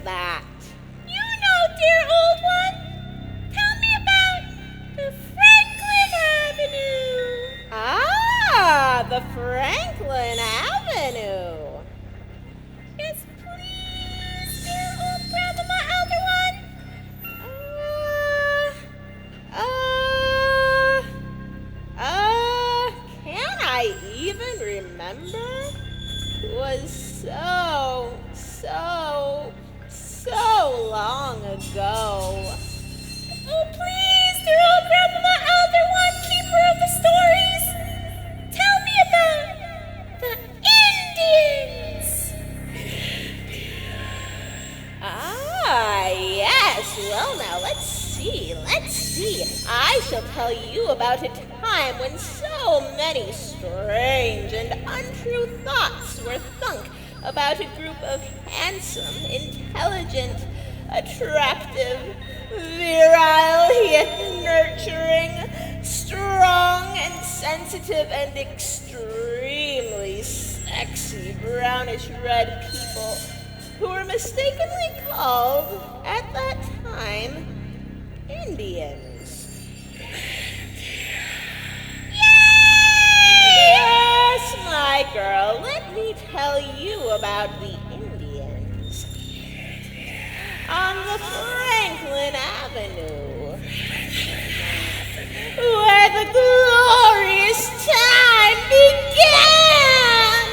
that? You know, dear old one. Tell me about the Franklin Avenue. Ah, the Franklin Avenue. Yes, please, dear old grandmama elder one. Can I even remember? It was so long ago. Oh, please, dear old grandmama elder one, keeper of the stories. Tell me about the Indians. Ah, yes. Well, now, let's see. I shall tell you about a time when so many strange and untrue thoughts were thunk about a group of handsome, intelligent, attractive, virile yet nurturing, strong and sensitive and extremely sexy brownish red people who were mistakenly called, at that time, Indians. Yes, my girl, let me tell you about the Indians. On the Franklin Avenue, where the glorious time began.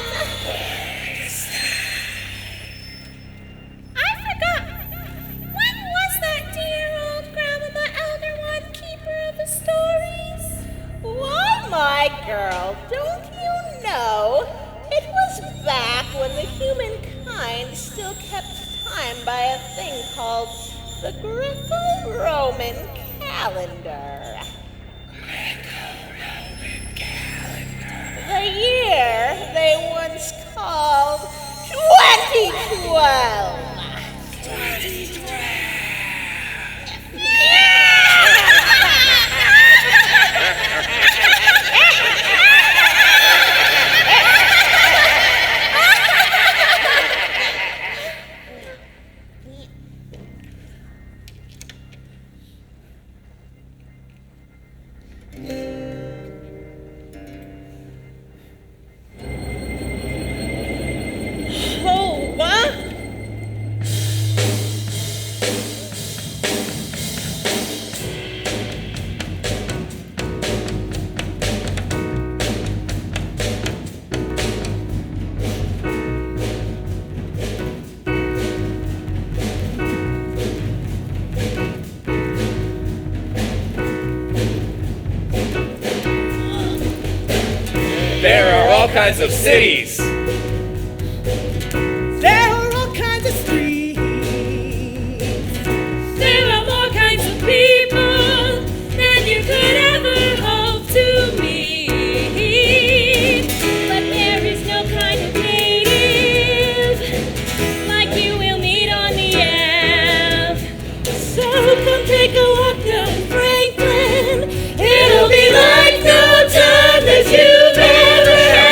I forgot. When was that, dear old grandmama elder one, keeper of the stories? Why, my girl, don't you know? It was back when the humankind still kept time by a thing called the Greco-Roman calendar. Greco-Roman calendar. The year they once called 2012. 2012. Oh, what? There are all kinds of cities. There are all kinds of streets. There are more kinds of people than you could ever hope to meet. But there is no kind of native like you will meet on the Ave. So come take a walk down Franklin. It'll be like no time that you've ever had.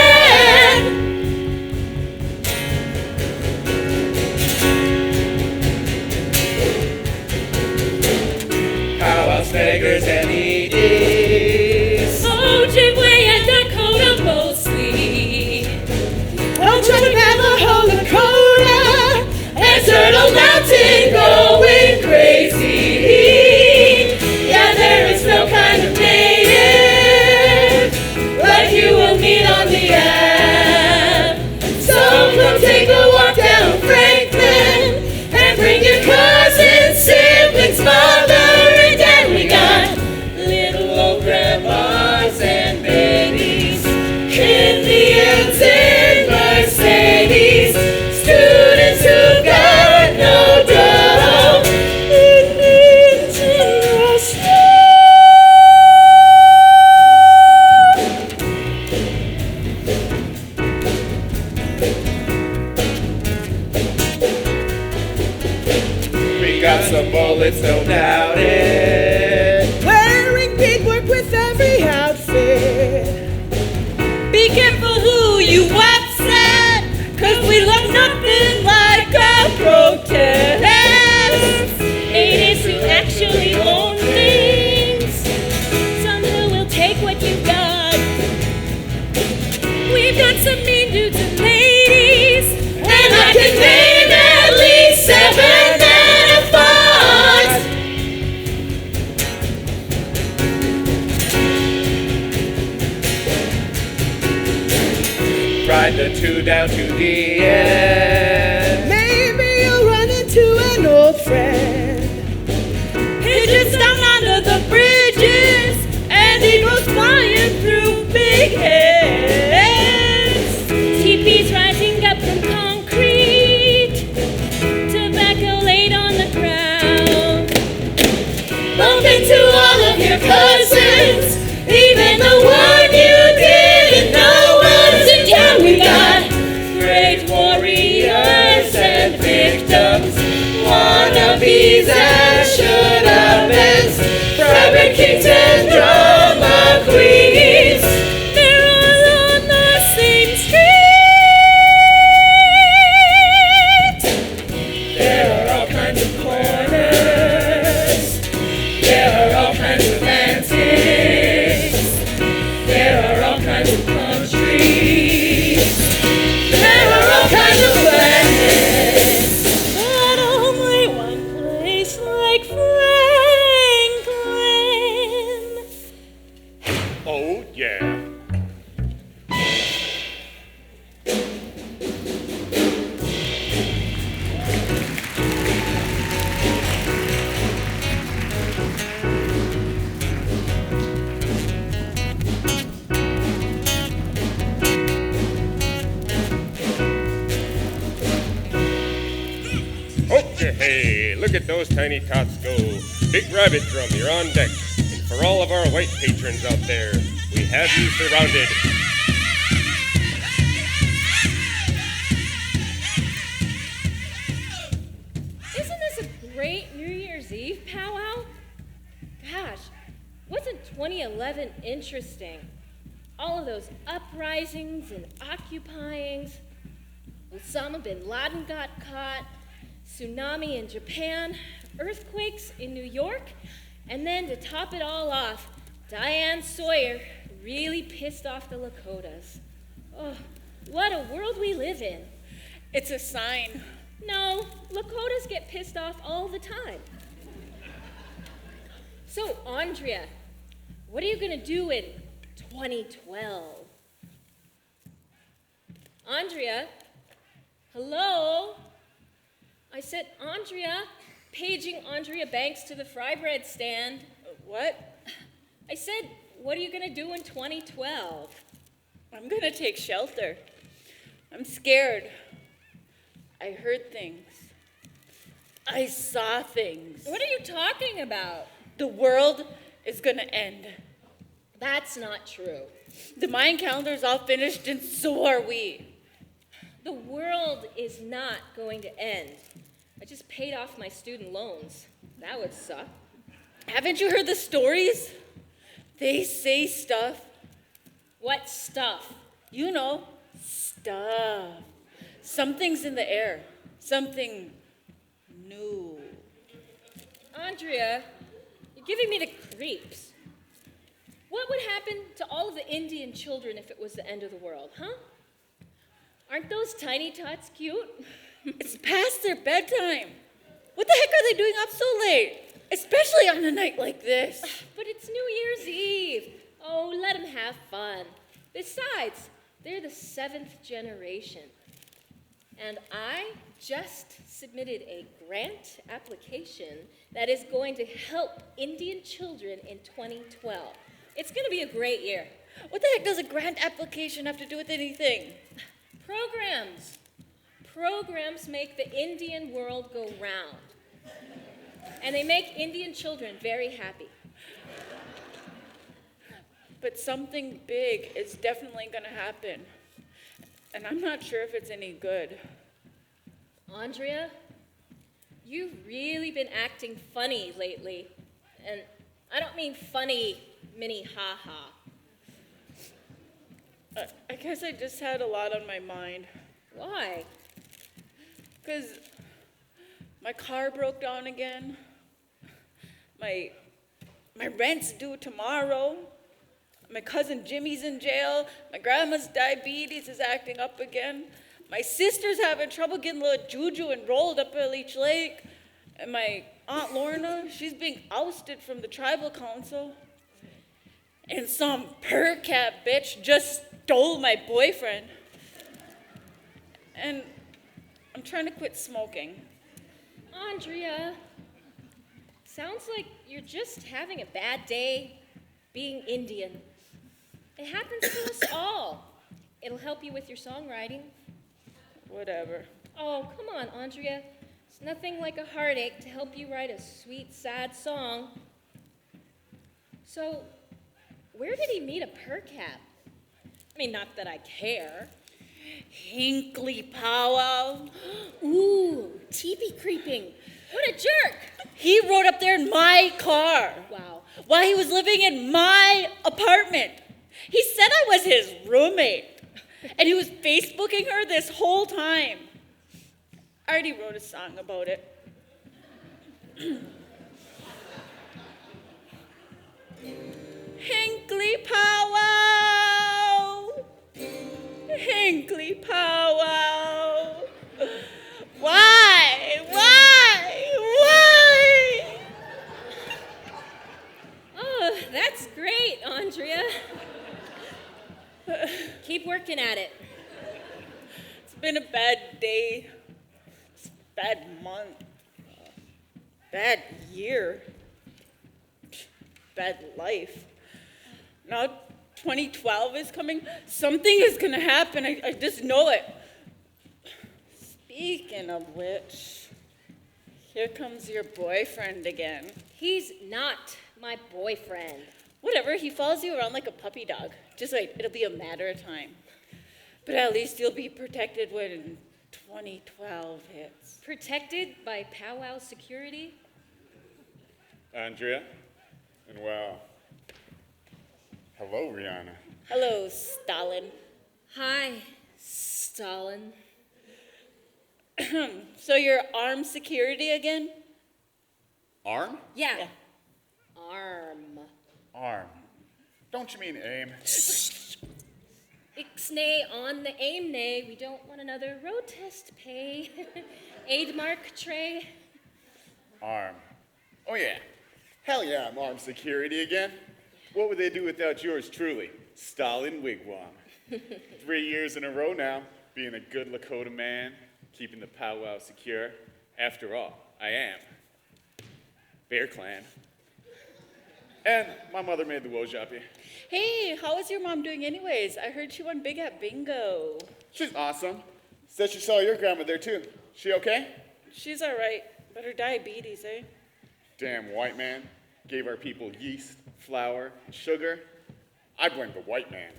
How about Snaggers and Edie's? Ojibwe and Dakota mostly. I'll try to Navajo, Lakota, And Turtle Mountain going crazy. Yeah, there is no kind of native like you will meet on the Ave. So come take a walk down Franklin and bring your cousins, siblings, mother and dad. We got little old grandmas and babies, Indians and Mercedes, students who've got no dough, Indians in Russia. We got some bullets, no doubt it. wearing beadwork with every outfit. Be careful who you upset, 'cause we look nothing like a protest. you down to the end. Maybe you'll run into an old friend. He just down under the bridges, and he goes flying through big heads. Teepees rising up from concrete, tobacco laid on the ground. Bump into all of your cousins, even the one you didn't know was in town. We got great warriors and victims, wannabes and should-have-beens, private kings and drama queens. They're all on the same street. There are all kinds of corners. There are all kinds of antics. There are all kinds of countries. There are all kinds of planets. But only one place like Franklin. Oh, yeah. Okay, look at those tiny tots go. Big Rabbit Drum, you're on deck. And for all of our white patrons out there, we have you surrounded. Isn't this a great New Year's Eve powwow? Gosh, wasn't 2011 interesting? All of those uprisings and occupyings. Osama bin Laden got caught, tsunami in Japan, earthquakes in New York, and then to top it all off, Diane Sawyer really pissed off the Lakotas. Oh, what a world we live in. It's a sign. No, Lakotas get pissed off all the time. So, Andrea, what are you going to do in 2012? Andrea? Hello? I said, Andrea, paging Andrea Banks to the fry bread stand. What? I said, what are you going to do in 2012? I'm gonna take shelter. I'm scared. I heard things. I saw things. What are you talking about? The world is gonna end. That's not true. The Mayan calendar is all finished, and so are we. The world is not going to end. I just paid off my student loans. That would suck. Haven't you heard the stories? They say stuff. What stuff? You know, stuff. Something's in the air. Something new. Andrea, you're giving me the creeps. What would happen to all of the Indian children if it was the end of the world, huh? Aren't those tiny tots cute? It's past their bedtime. What the heck are they doing up so late? Especially on a night like this. But it's New Year's Eve. Oh, let them have fun. Besides, they're the 7th generation. And I just submitted a grant application that is going to help Indian children in 2012. It's going to be a great year. What the heck does a grant application have to do with anything? Programs. Programs make the Indian world go round. And they make Indian children very happy. But something big is definitely going to happen. And I'm not sure if it's any good. Andrea, you've really been acting funny lately. And I don't mean funny, mini ha-ha. I guess I just had a lot on my mind. Why? Because my car broke down again. My rent's due tomorrow. My cousin Jimmy's in jail. My grandma's diabetes is acting up again. My sister's having trouble getting a little juju enrolled up at Leech Lake. And my Aunt Lorna, she's being ousted from the tribal council. And some per cap bitch just stole my boyfriend. And I'm trying to quit smoking. Andrea, sounds like you're just having a bad day being Indian. It happens to us all. It'll help you with your songwriting. Whatever. Oh, come on, Andrea. It's nothing like a heartache to help you write a sweet, sad song. So, where did he meet a percap? I mean, not that I care. Hinkley powwow. Ooh, teepee creeping. What a jerk! He rode up there in my car. Wow. While he was living in my apartment. He said I was his roommate. And he was Facebooking her this whole time. I already wrote a song about it. Hinkley powwow. Hinkley powwow. Why? Oh, that's great, Andrea. Keep working at it. It's been a bad day. It's a bad month. Bad year. Bad life. Now 2012 is coming. Something is going to happen. I just know it. Speaking of which, here comes your boyfriend again. He's not my boyfriend. Whatever, he follows you around like a puppy dog. Just wait, it'll be a matter of time. But at least you'll be protected when 2012 hits. Protected by powwow security? Andrea, and wow. Hello, Rhianna. Hello, Stalin. Hi, Stalin. So you're armed security again? Arm? Yeah. Arm. Arm. Don't you mean aim? Ixnay on the aim nay. We don't want another road test pay. Aid mark tray. Arm. Oh yeah. Hell yeah, I'm armed security again. What would they do without yours truly? Stalin Wigwam. 3 years in a row now, being a good Lakota man, keeping the powwow secure. After all, I am. Bear Clan. And my mother made the wojapi. Hey, how is your mom doing anyways? I heard she won big at bingo. She's awesome. Said she saw your grandma there too. She okay? She's all right, but her diabetes, eh? Damn white man gave our people yeast, flour, and sugar. I blame the white man.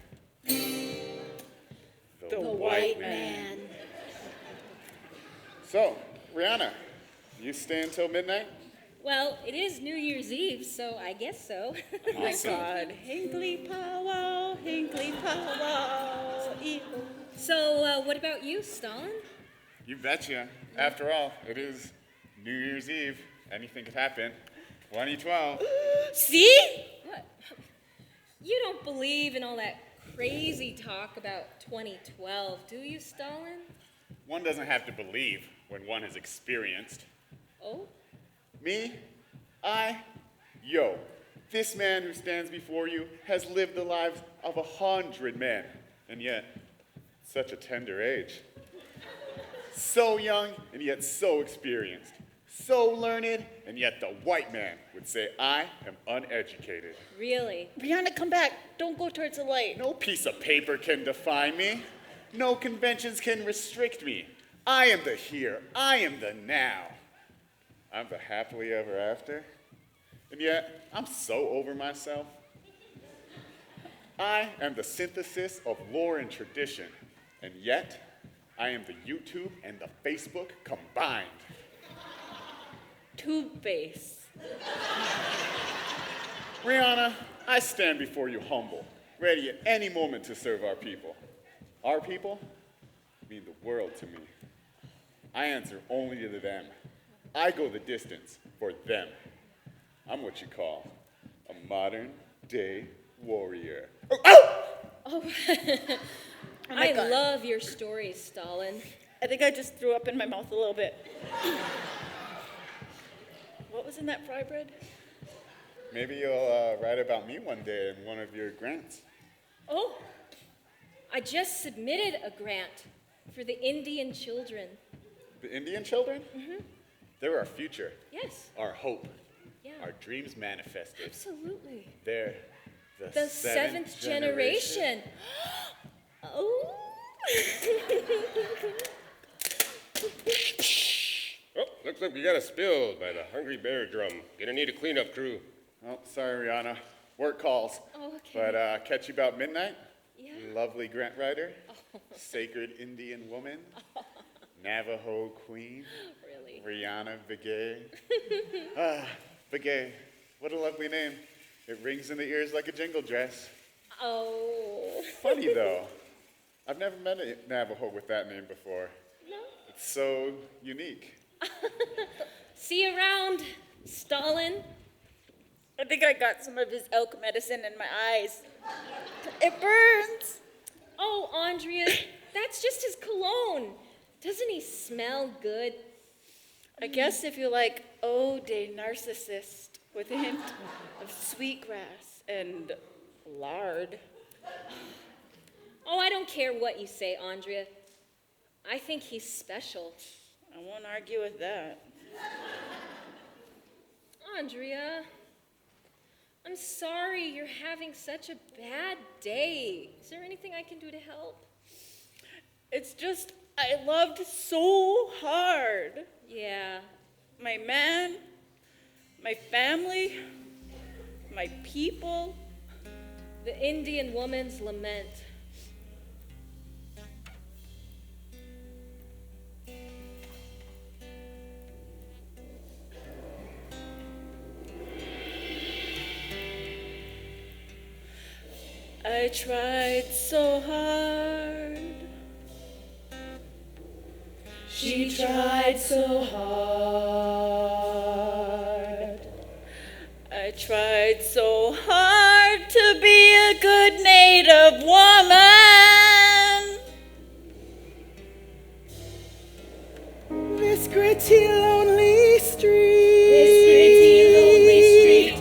The white man. So, Rhianna, you stay until midnight? Well, it is New Year's Eve, so I guess so. Oh my God. Hinkley powwow, Hinkley powwow. So, what about you, Stalin? You betcha. After all, it is New Year's Eve. Anything could happen. 2012. See? What? You don't believe in all that crazy talk about 2012, do you, Stalin? One doesn't have to believe when one has experienced. Oh? Me? This man who stands before you has lived the lives of 100 men, and yet, such a tender age. So young, and yet so experienced. So learned, and yet the white man would say I am uneducated. Really? Rhianna, come back. Don't go towards the light. No piece of paper can define me. No conventions can restrict me. I am the here. I am the now. I'm the happily ever after. And yet, I'm so over myself. I am the synthesis of lore and tradition. And yet, I am the YouTube and the Facebook combined. Tube face. Rhianna, I stand before you humble, ready at any moment to serve our people. Our people mean the world to me. I answer only to them. I go the distance for them. I'm what you call a modern day warrior. Oh, my I God. love your stories, Stalin. I think I just threw up in my mouth a little bit. What was in that fry bread? Maybe you'll write about me one day in one of your grants. Oh, I just submitted a grant. For the Indian children. The Indian children? They're our future, Yes. our hope, Yeah. our dreams manifested. Absolutely. They're The seventh generation. Oh. Oh, looks like we got a spill by the Hungry Bear drum. Gonna need a cleanup crew. Oh, sorry, Rhianna. Work calls. Oh, okay. But catch you about midnight. Yeah. Lovely grant writer. Sacred Indian woman. Navajo queen. Really? Rhianna Begay. Begay. What a lovely name. It rings in the ears like a jingle dress. Oh. Funny though. I've never met a Navajo with that name before. No. It's so unique. See you around, Stalin. I think I got some of his elk medicine in my eyes. It burns. Oh, Andrea, that's just his cologne. Doesn't he smell good? I guess if you like Eau de Narcissist with a hint of sweetgrass and lard. Oh, I don't care what you say, Andrea. I think he's special. I won't argue with that. Andrea, I'm sorry you're having such a bad day. Is there anything I can do to help? It's just, I loved so hard. Yeah. My man, my family, my people. The Indian woman's lament. I tried so hard. She tried so hard. I tried so hard to be a good native woman. This gritty, lonely street. This gritty, lonely street.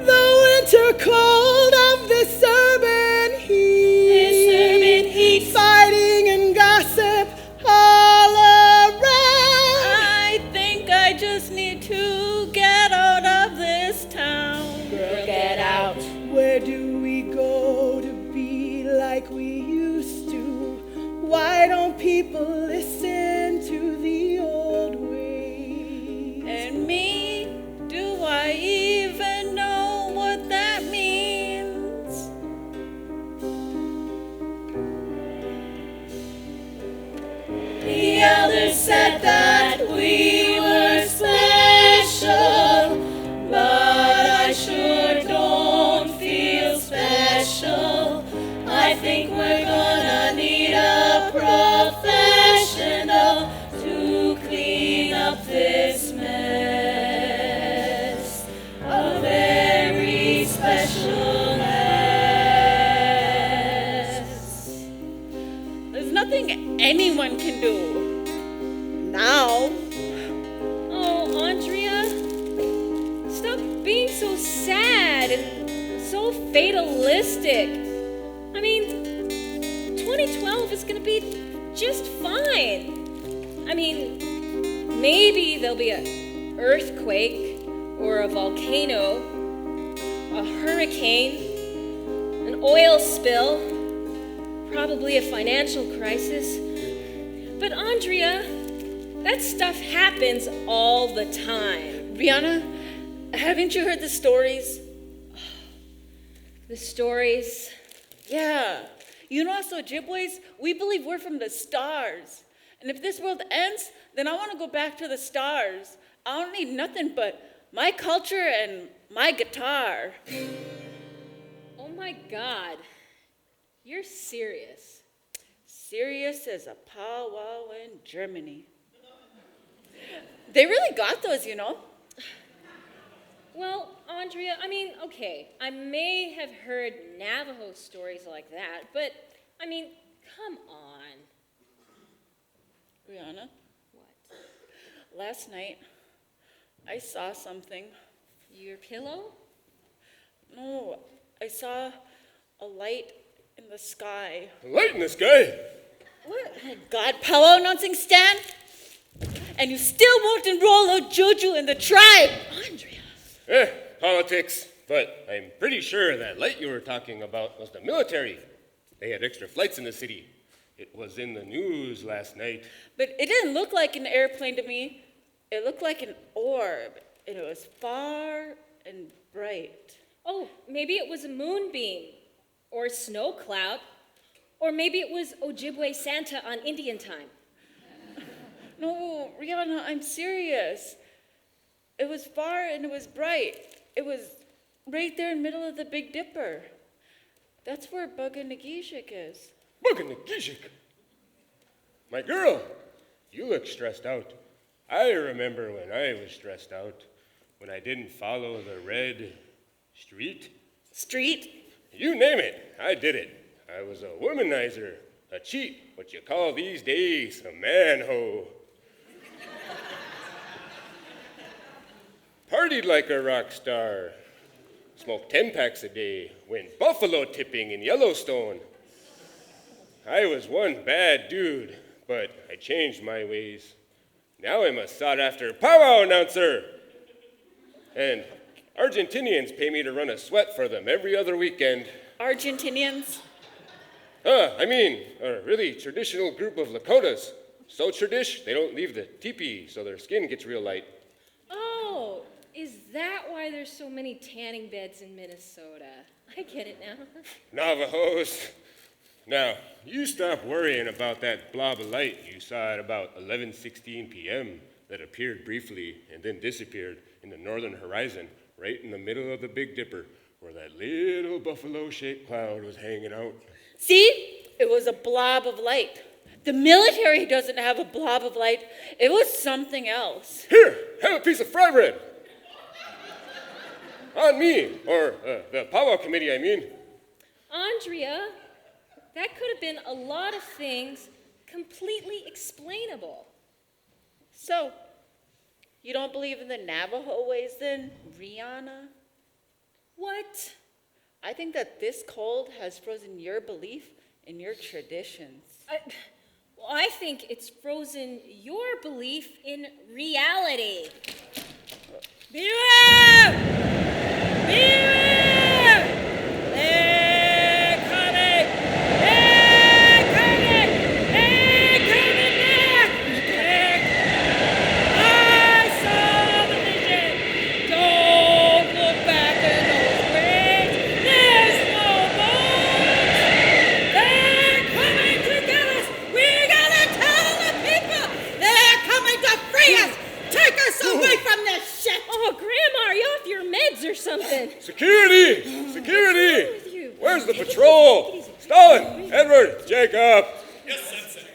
The winter cold of this urban heat. This urban heat. Fighting and gossip all around. I think I just need to get out of this town. Girl, get out. Where do we go to be like we used to? Why don't people listen to the old ways? And me, do I even know what that means? The elders said that we were special, but I sure don't feel special. I think we're gonna need a professional to clean up this mess. A very special mess. There's nothing anyone can do. Now. Oh, Andrea, stop being so sad and so fatalistic. I mean, 2012 is gonna be just fine. I mean, maybe there'll be an earthquake or a volcano, a hurricane, an oil spill, probably a financial crisis. But Andrea, that stuff happens all the time. Rhianna, haven't you heard the stories? The stories. Yeah. You know us Ojibways, we believe we're from the stars. And if this world ends, then I want to go back to the stars. I don't need nothing but my culture and my guitar. Oh my God. You're serious. Serious as a powwow in Germany. They really got those, you know. Well, Andrea, I mean, okay, I may have heard Navajo stories like that, but, I mean, come on. Rhianna, What? last night I saw something. Your pillow? No, I saw a light in the sky. Light in the sky. What? God, powwow announcing stand? And you still won't enroll a juju in the tribe. Andrea. Politics. But I'm pretty sure that light you were talking about was the military. They had extra flights in the city. It was in the news last night. But it didn't look like an airplane to me. It looked like an orb, and it was far and bright. Oh, maybe it was a moonbeam, or a snow cloud, or maybe it was Ojibwe Santa on Indian time. No, Rhianna, I'm serious. It was far and it was bright. It was right there in the middle of the Big Dipper. That's where Bugga-Nagishik is. Bugga-Nagishik? My girl, you look stressed out. I remember when I was stressed out, when I didn't follow the red street. Street? You name it, I did it. I was a womanizer, a cheat, what you call these days a man-ho. Partied like a rock star. Smoked 10 packs a day, went buffalo tipping in Yellowstone. I was one bad dude, but I changed my ways. Now I'm a sought-after powwow announcer. And Argentinians pay me to run a sweat for them every other weekend. Argentinians? A really traditional group of Lakotas. So tradish, they don't leave the teepee, so their skin gets real light. Oh, is that why there's so many tanning beds in Minnesota? I get it now. Navajos. Now, you stop worrying about that blob of light you saw at about 11:16 p.m. that appeared briefly and then disappeared in the northern horizon, right in the middle of the Big Dipper, where that little buffalo-shaped cloud was hanging out. See? It was a blob of light. The military doesn't have a blob of light. It was something else. Here, have a piece of fry bread. On me, or the powwow committee, I mean. Andrea, that could have been a lot of things completely explainable. So, you don't believe in the Navajo ways then, Rhianna? What? I think that this cold has frozen your belief in your traditions. I think it's frozen your belief in reality. Beware! Beware! They're coming! They're coming! They're coming back! Quick! I saw the vision! Don't look back in those graves! There's no bones! They're coming to get us! We're gonna tell the people! They're coming to free us! Take us away from this shit! Oh, Grandma, are you off your meds or something? Security! Security! with you? Where's the patrol? Stalin! Edward! Jacob! Yes, Sensei.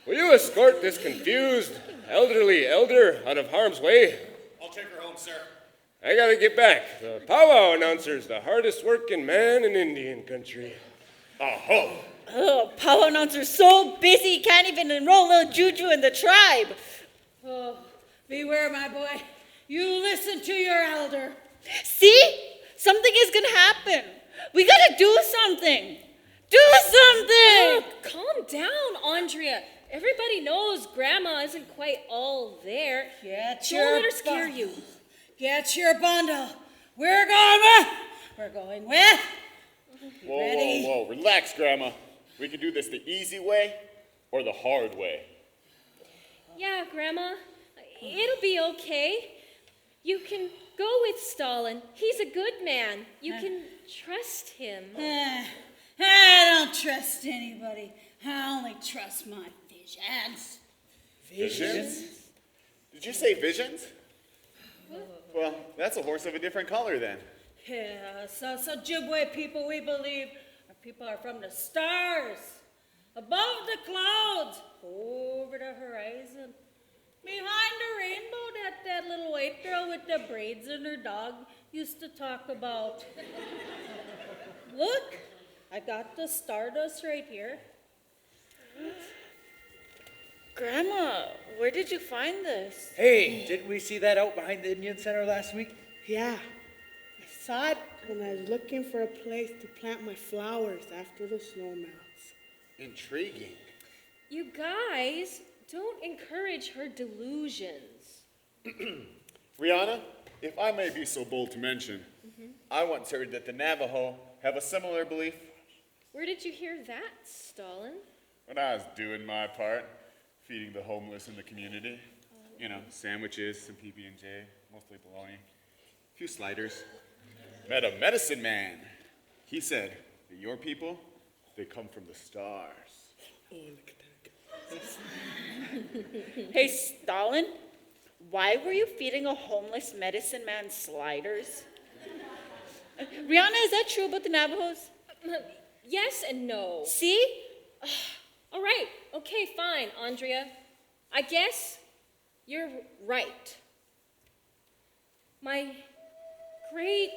Will you escort this confused, elderly elder out of harm's way? I'll take her home, sir. I gotta get back. The powwow announcer's the hardest working man in Indian country. Aho! Oh, powwow announcer's so busy, can't even enroll little Juju in the tribe. Oh, beware, my boy. You listen to your elder. See? Something is gonna happen. We gotta do something. Do something! Oh, calm down, Andrea. Everybody knows Grandma isn't quite all there. Get Don't your let her scare you. Get your bundle. We're going with. We're going with. Whoa, Ready? whoa, whoa. Relax, Grandma. We can do this the easy way or the hard way. Yeah, Grandma, it'll be okay. You can go with Stalin. He's a good man. You can trust him. I don't trust anybody. I only trust my visions. Visions? Did you say visions? Well, that's a horse of a different color then. Yeah, so Ojibwe people, we believe our people are from the stars, above the clouds, over the horizon. Behind the rainbow, that little white girl with the braids and her dog used to talk about. Look, I got the stardust right here. Grandma, where did you find this? Hey, didn't we see that out behind the Indian Center last week? Yeah, I saw it when I was looking for a place to plant my flowers after the snow melts. Intriguing. You guys don't encourage her delusions. Rhianna, if I may be so bold to mention, I once heard that the Navajo have a similar belief. Where did you hear that, Stalin? When I was doing my part, feeding the homeless in the community. You know, sandwiches, some PB&J, mostly bologna, a few sliders. Met a medicine man. He said that your people, they come from the stars. Hey, Stalin, why were you feeding a homeless medicine man sliders? Rhianna, is that true about the Navajos? Yes and no. See? All right, okay, fine, Andrea. I guess you're right. My great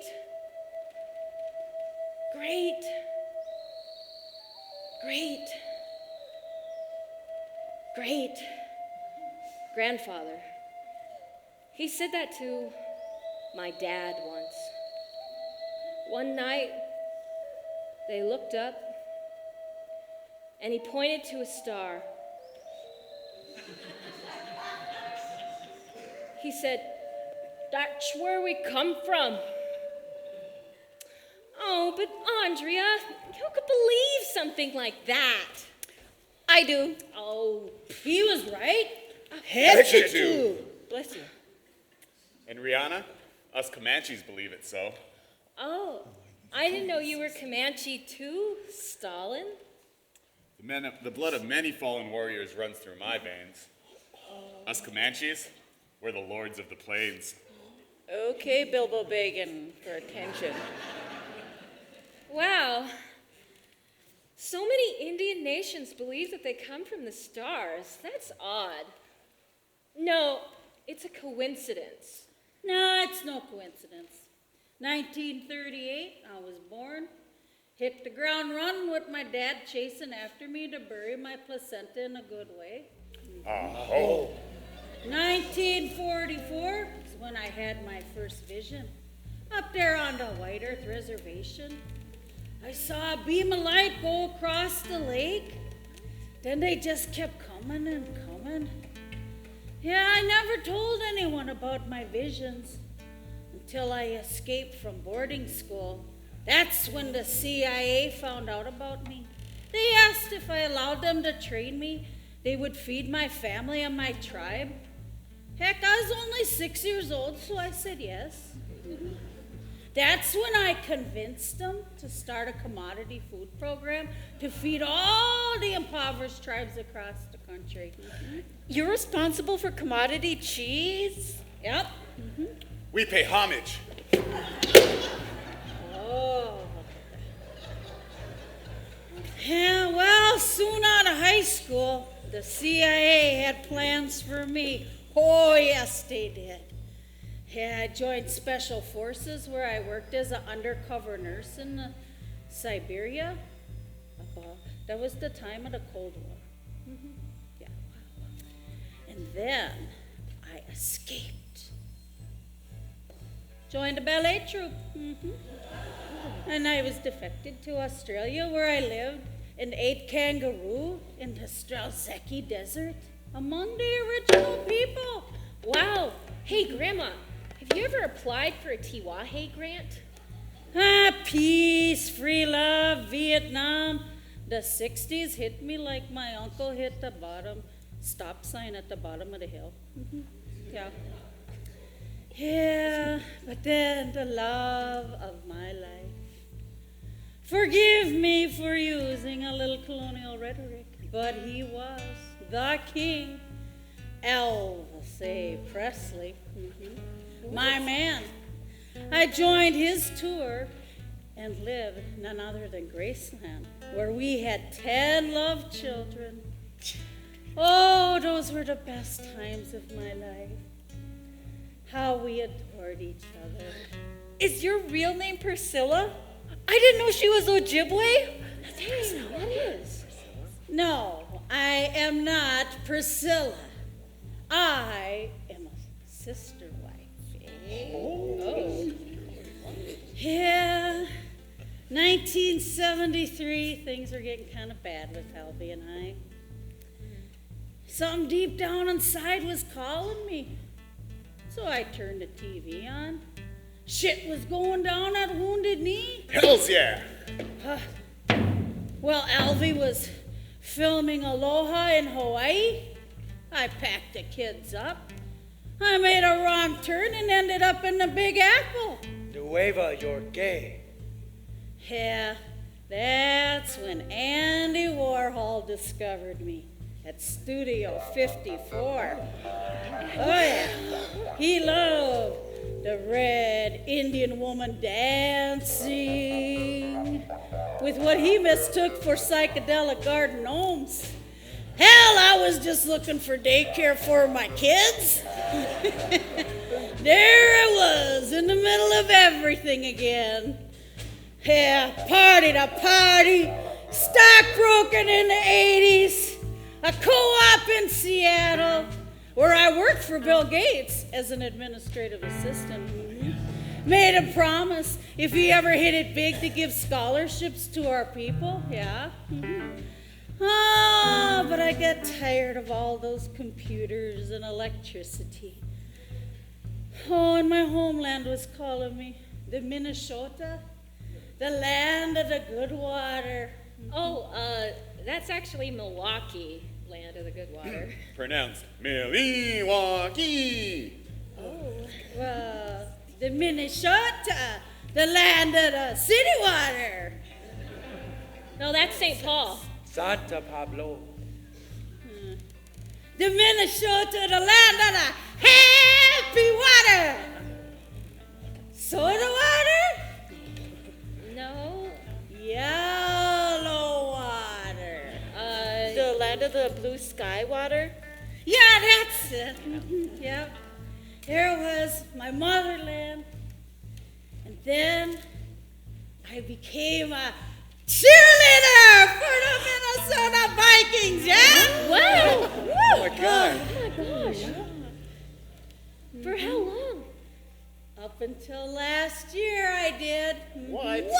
grandfather, he said that to my dad once. One night, they looked up, and he pointed to a star. He said, "That's where we come from." Oh, but Andrea, who could believe something like that? I do. Oh, he was right. Heck you do. Bless you. And Rhianna, us Comanches believe it so. Oh, I didn't know you were Comanche too, Stalin. The blood of many fallen warriors runs through my veins. Us Comanches, we're the lords of the plains. Okay, Bilbo Baggin, for attention. Wow. So many Indian nations believe that they come from the stars. That's odd. No, it's a coincidence. No, it's no coincidence. 1938, I was born. Hit the ground running with my dad chasing after me to bury my placenta in a good way. 1944 is when I had my first vision. Up there on the White Earth Reservation, I saw a beam of light go across the lake. Then they just kept coming and coming. Yeah, I never told anyone about my visions until I escaped from boarding school. That's when the CIA found out about me. They asked if I allowed them to train me, they would feed my family and my tribe. Heck, I was only 6 years old, so I said yes. That's when I convinced them to start a commodity food program to feed all the impoverished tribes across the country. You're responsible for commodity cheese? Yep. We pay homage. Oh. Yeah, well, soon out of high school, the CIA had plans for me. Oh, yes, they did. Yeah, I joined Special Forces where I worked as an undercover nurse in Siberia. That was the time of the Cold War. Yeah. And then I escaped. Joined a ballet troupe. And I was defected to Australia where I lived and ate kangaroo in the Strelzecki Desert among the original people. Wow. Hey, Grandma, have you ever applied for a Tiwahe grant? Peace, free love, Vietnam. The 60s hit me like my uncle hit the bottom stop sign at the bottom of the hill. Yeah. Yeah, but then the love of my life. Forgive me for using a little colonial rhetoric, but he was the king, Elvis Presley. My man. I joined his tour and lived none other than Graceland, where we had 10 love children. Oh, those were the best times of my life. How we adored each other. Is your real name Priscilla? I didn't know she was Ojibwe. Dang, that is. No, I am not Priscilla. I am a sister wife. Oh. Yeah. 1973, things were getting kind of bad with Albie and I. something deep down inside was calling me. So I turned the TV on. Shit was going down at Wounded Knee. Hells yeah! Well, Alvy was filming Aloha in Hawaii. I packed the kids up. I made a wrong turn and ended up in the Big Apple. Nueva, you're gay. Yeah, that's when Andy Warhol discovered me at Studio 54. Oh yeah, he loved the red Indian woman dancing with what he mistook for psychedelic garden gnomes. Hell, I was just looking for daycare for my kids. There I was in the middle of everything again. Yeah, party to party, stockbroking in the 80s, a co-op in Seattle, where I worked for Bill Gates as an administrative assistant. Made a promise if he ever hit it big to give scholarships to our people, yeah. Oh, but I got tired of all those computers and electricity. Oh, and my homeland was calling me, the Minnesota, the land of the good water. Oh, that's actually Milwaukee, land of the good water. Pronounced Milwaukee. Well, the Minnesota, the land of the city water. No, that's St. Paul. Santa Pablo. The Minnesota, the land of the happy water. Soda water? No. Yellow water. The land of the blue sky water? Yeah, that's it. Yep. There was my motherland. And then I became a cheerleader for the Minnesota Vikings, yeah? Wow! Oh my God. Oh my gosh. For how long? Up until last year I did. What?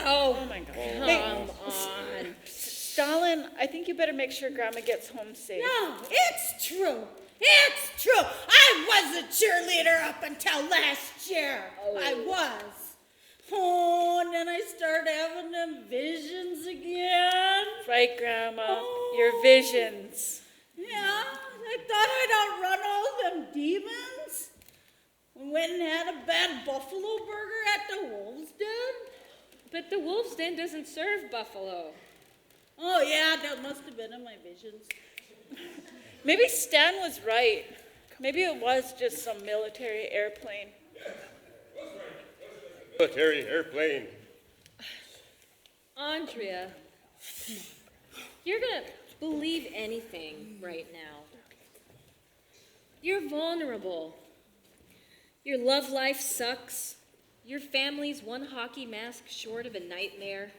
Oh my God. Come on. Stalin, I think you better make sure Grandma gets home safe. No, it's true. It's true. I was a cheerleader up until last year. I was. Oh, and then I started having them visions again. Right, Grandma. Oh. Your visions. Yeah, I thought I'd outrun all them demons. We went and had a bad buffalo burger at the Wolves Den. But the Wolf's Den doesn't serve buffalo. Oh, yeah, that must have been in my visions. Maybe Stan was right. Maybe it was just some military airplane. Military airplane. Andrea, you're gonna believe anything right now. You're vulnerable. Your love life sucks. Your family's one hockey mask short of a nightmare.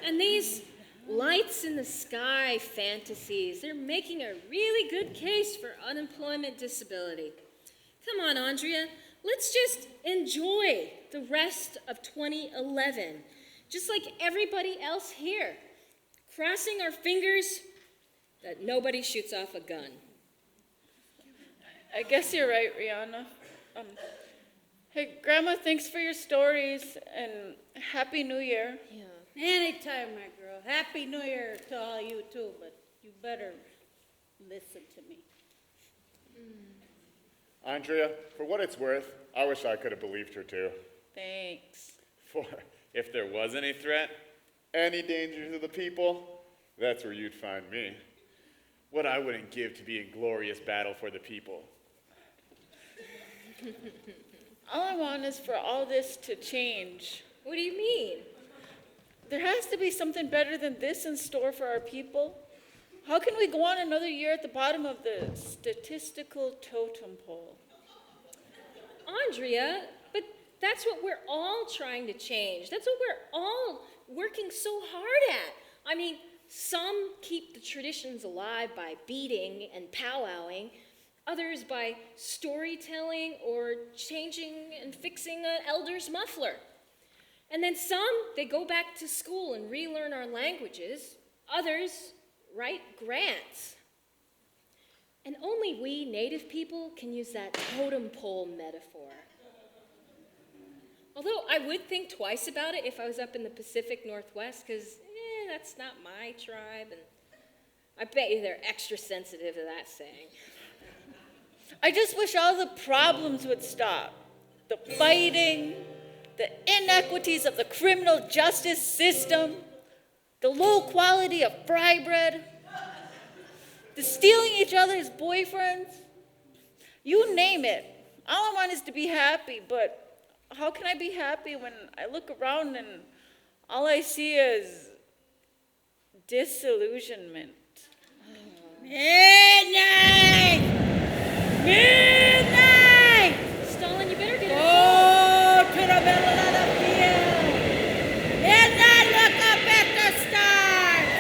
And these lights in the sky fantasies, they're making a really good case for unemployment disability. Come on, Andrea, let's just enjoy the rest of 2011, just like everybody else here, crossing our fingers that nobody shoots off a gun. I guess you're right, Rhianna. Hey, Grandma, thanks for your stories, and Happy New Year. Yeah. Anytime, my girl. Happy New Year to all you too, but you better listen to me. Andrea, for what it's worth, I wish I could have believed her too. Thanks. For if there was any threat, any danger to the people, that's where you'd find me. What I wouldn't give to be in glorious battle for the people. All I want is for all this to change. What do you mean? There has to be something better than this in store for our people. How can we go on another year at the bottom of the statistical totem pole? Andrea, but that's what we're all trying to change. That's what we're all working so hard at. I mean, some keep the traditions alive by beating and powwowing, others by storytelling or changing and fixing an elder's muffler. And then some, they go back to school and relearn our languages. Others write grants. And only we native people can use that totem pole metaphor. Although I would think twice about it if I was up in the Pacific Northwest, because that's not my tribe, and I bet you they're extra sensitive to that saying. I just wish all the problems would stop. The fighting, the inequities of the criminal justice system, the low quality of fry bread, the stealing each other's boyfriends. You name it. All I want is to be happy, but how can I be happy when I look around and all I see is disillusionment? Midnight! Midnight! Stalin, you better get Go to the middle of the field. Midnight, look up at the stars.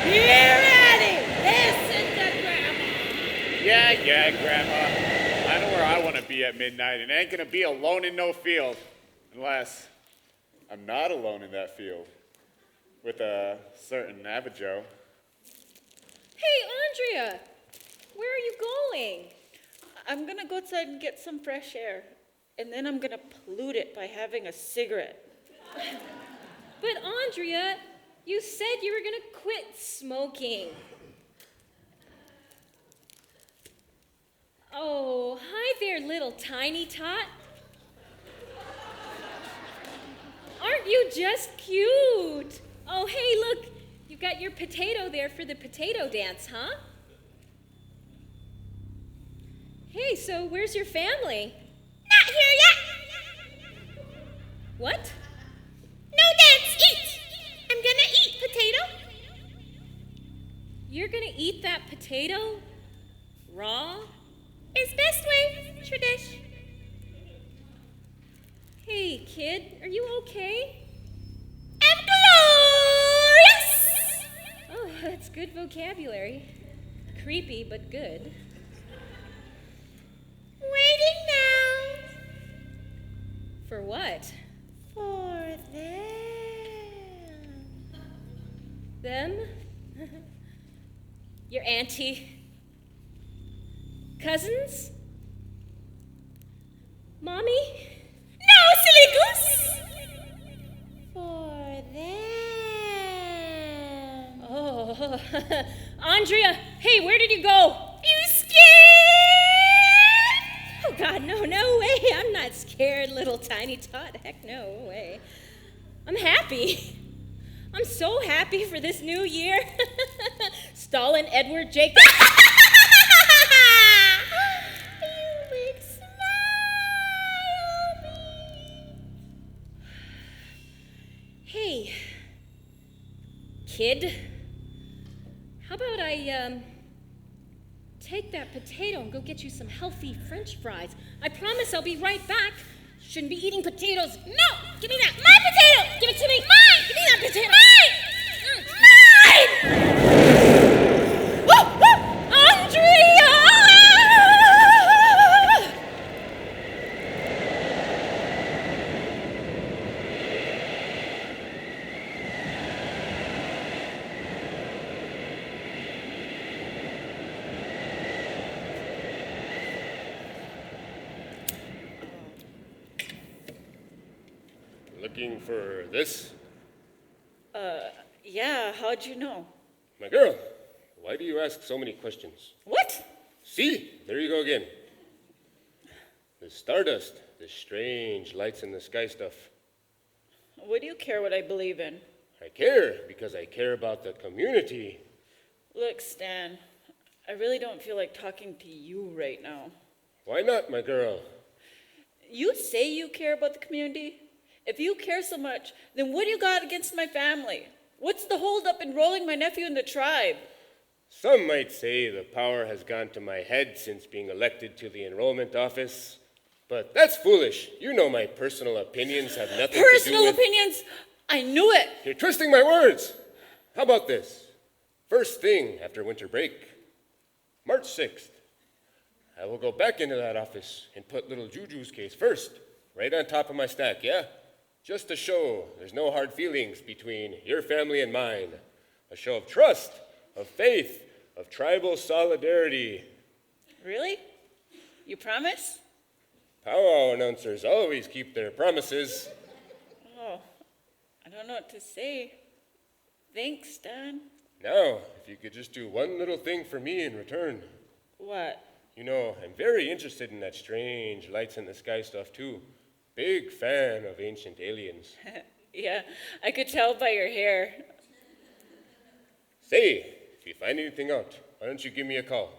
Be ready. Listen to Grandma. Yeah, Grandma. I know where I want to be at midnight, and ain't gonna be alone in no field. Unless I'm not alone in that field with a certain Abajo. Hey, Andrea, where are you going? I'm gonna go outside and get some fresh air, and then I'm gonna pollute it by having a cigarette. But Andrea, you said you were gonna quit smoking. Oh, hi there, little tiny tot. Aren't you just cute? Oh, hey, look, you got your potato there for the potato dance, huh? Hey, so where's your family? Not here yet. What? No dance, eat. I'm gonna eat potato. You're gonna eat that potato? Raw? It's best way, tradish. Hey, kid, are you okay? I'm glorious. Oh, that's good vocabulary. Creepy, but good. Waiting now For what? for them. Them? Your auntie? Cousins? Mommy? No, silly goose. For them. Oh, Andrea, hey, where did you go? You scared? Oh, God, no way. I'm not scared, little tiny tot. Heck, no way. I'm happy. I'm so happy for this new year. Stalin, Edward, Jacob. You make smile me. Hey, kid, how about I take that potato and go get you some healthy French fries? I promise I'll be right back. Shouldn't be eating potatoes. No, give me that. My potato. Give it to me. Mine. Give me that potato. Mine. Woo, woo! Andrea! Looking for this? Yeah, how'd you know? My girl, why do you ask so many questions? What? See, there you go again. The stardust, the strange lights in the sky stuff. What do you care what I believe in? I care because I care about the community. Look, Stan, I really don't feel like talking to you right now. Why not, my girl? You say you care about the community? If you care so much, then what do you got against my family? What's the holdup in enrolling my nephew in the tribe? Some might say the power has gone to my head since being elected to the enrollment office. But that's foolish. You know my personal opinions have nothing to do Personal with... opinions? I knew it. You're twisting my words. How about this? First thing after winter break, March 6th, I will go back into that office and put little Juju's case first, right on top of my stack, yeah? Just to show there's no hard feelings between your family and mine. A show of trust, of faith, of tribal solidarity. Really? You promise? Powwow announcers always keep their promises. Oh, I don't know what to say. Thanks, Dad. Now, if you could just do one little thing for me in return. What? You know, I'm very interested in that strange lights in the sky stuff too. Big fan of ancient aliens. Yeah, I could tell by your hair. Say, if you find anything out, why don't you give me a call?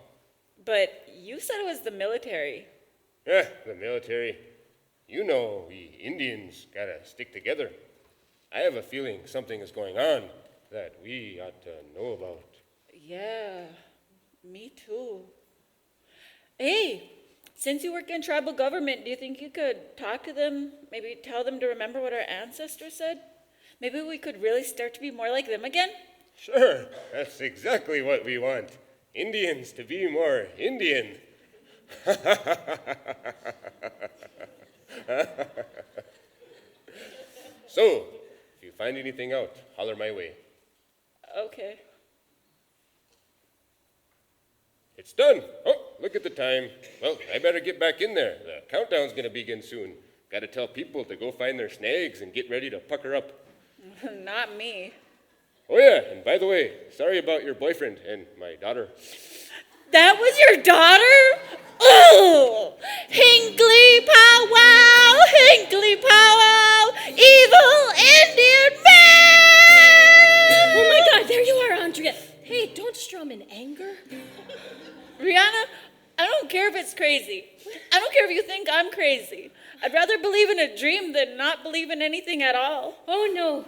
But you said it was the military. Yeah, the military. You know, we Indians gotta stick together. I have a feeling something is going on that we ought to know about. Yeah, me too. Hey, since you work in tribal government, do you think you could talk to them, maybe tell them to remember what our ancestors said? Maybe we could really start to be more like them again? Sure, that's exactly what we want. Indians to be more Indian. So, if you find anything out, holler my way. Okay. It's done. Oh, look at the time. Well, I better get back in there. The countdown's gonna begin soon. Gotta tell people to go find their snags and get ready to pucker up. Not me. Oh yeah, and by the way, sorry about your boyfriend and my daughter. That was your daughter? Oh! Hinckley powwow! Hinckley powwow! Evil Indian man! Oh my God, there you are, Andrea. Hey, don't strum in anger. Rihanna, I don't care if it's crazy. I don't care if you think I'm crazy. I'd rather believe in a dream than not believe in anything at all. Oh no,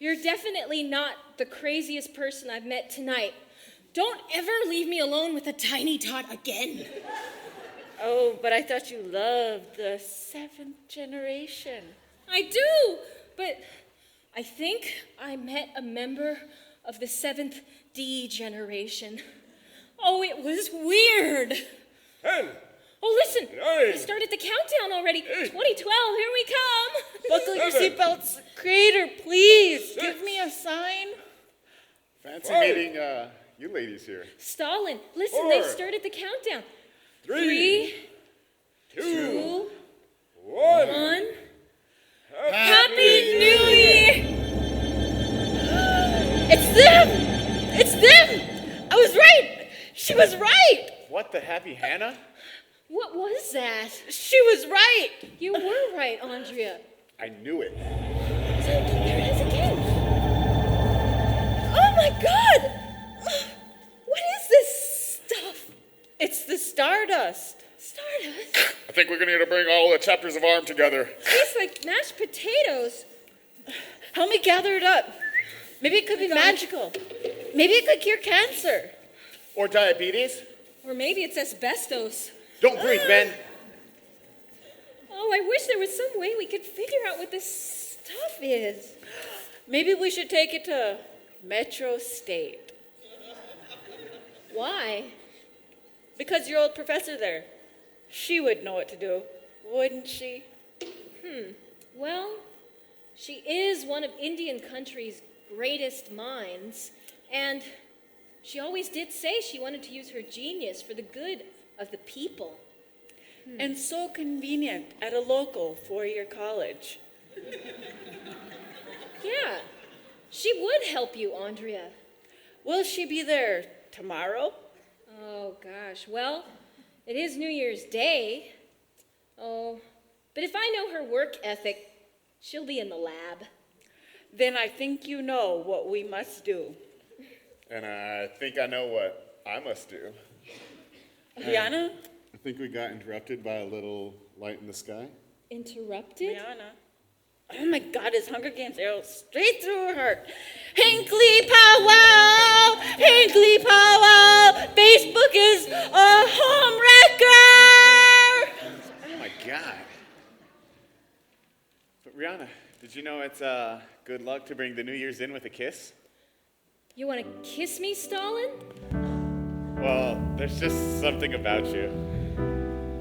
you're definitely not the craziest person I've met tonight. Don't ever leave me alone with a tiny tot again. Oh, but I thought you loved the 7th generation. I do, but I think I met a member of the 7th D generation. Oh, it was weird. 10, Oh, listen, 9, I started the countdown already. 2012, here we come. Buckle your 7, seatbelts. Creator, please 6. give me a sign. Fancy Right. meeting you ladies here. Stalin, listen, they 4, started the countdown. 3, 2, 2, 1. 1. Happy New Year! It's them! It's them! I was right! She was right! What the happy Hannah? What was that? She was right! You were right, Andrea. I knew it. There it is again. Oh my God! What is this stuff? It's the stardust. Stardust? I think we're gonna need to bring all the chapters of ARM together. Tastes like mashed potatoes. Help me gather it up. Maybe it could be magical. Maybe it could cure cancer. Or diabetes. Or maybe it's asbestos. Don't breathe, Ben. Oh, I wish there was some way we could figure out what this stuff is. Maybe we should take it to Metro State. Why? Because your old professor there, she would know what to do, wouldn't she? Well, she is one of Indian country's greatest minds, and she always did say she wanted to use her genius for the good of the people. And so convenient at a local four-year college. Yeah, she would help you, Andrea. Will she be there tomorrow? Oh, gosh. Well, it is New Year's Day. Oh, but if I know her work ethic, she'll be in the lab. Then I think you know what we must do. And I think I know what I must do. Rhianna? I think we got interrupted by a little light in the sky. Interrupted? Rhianna? Oh my God, his Hunger Games arrow straight through her heart. Hinckley powwow! Hinckley powwow! Facebook is a home wrecker! Oh my God. But Rhianna, did you know it's good luck to bring the New Year's in with a kiss? You want to kiss me, Stalin? Well, there's just something about you.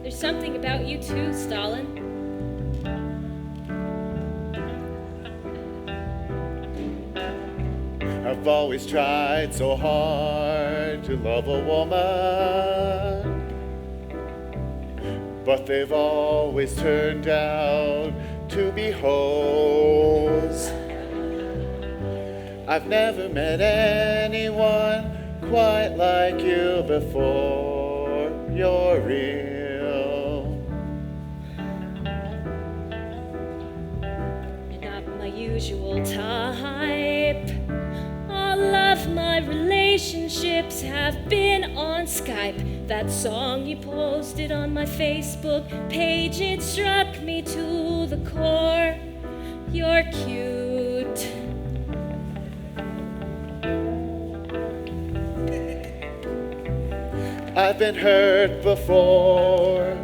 There's something about you too, Stalin. I've always tried so hard to love a woman. but they've always turned out to be hoes. I've never met anyone quite like you before. You're real. Not my usual type. All of my relationships have been on Skype. That song you posted on my Facebook page, it struck me to the core. You're cute. I've been hurt before.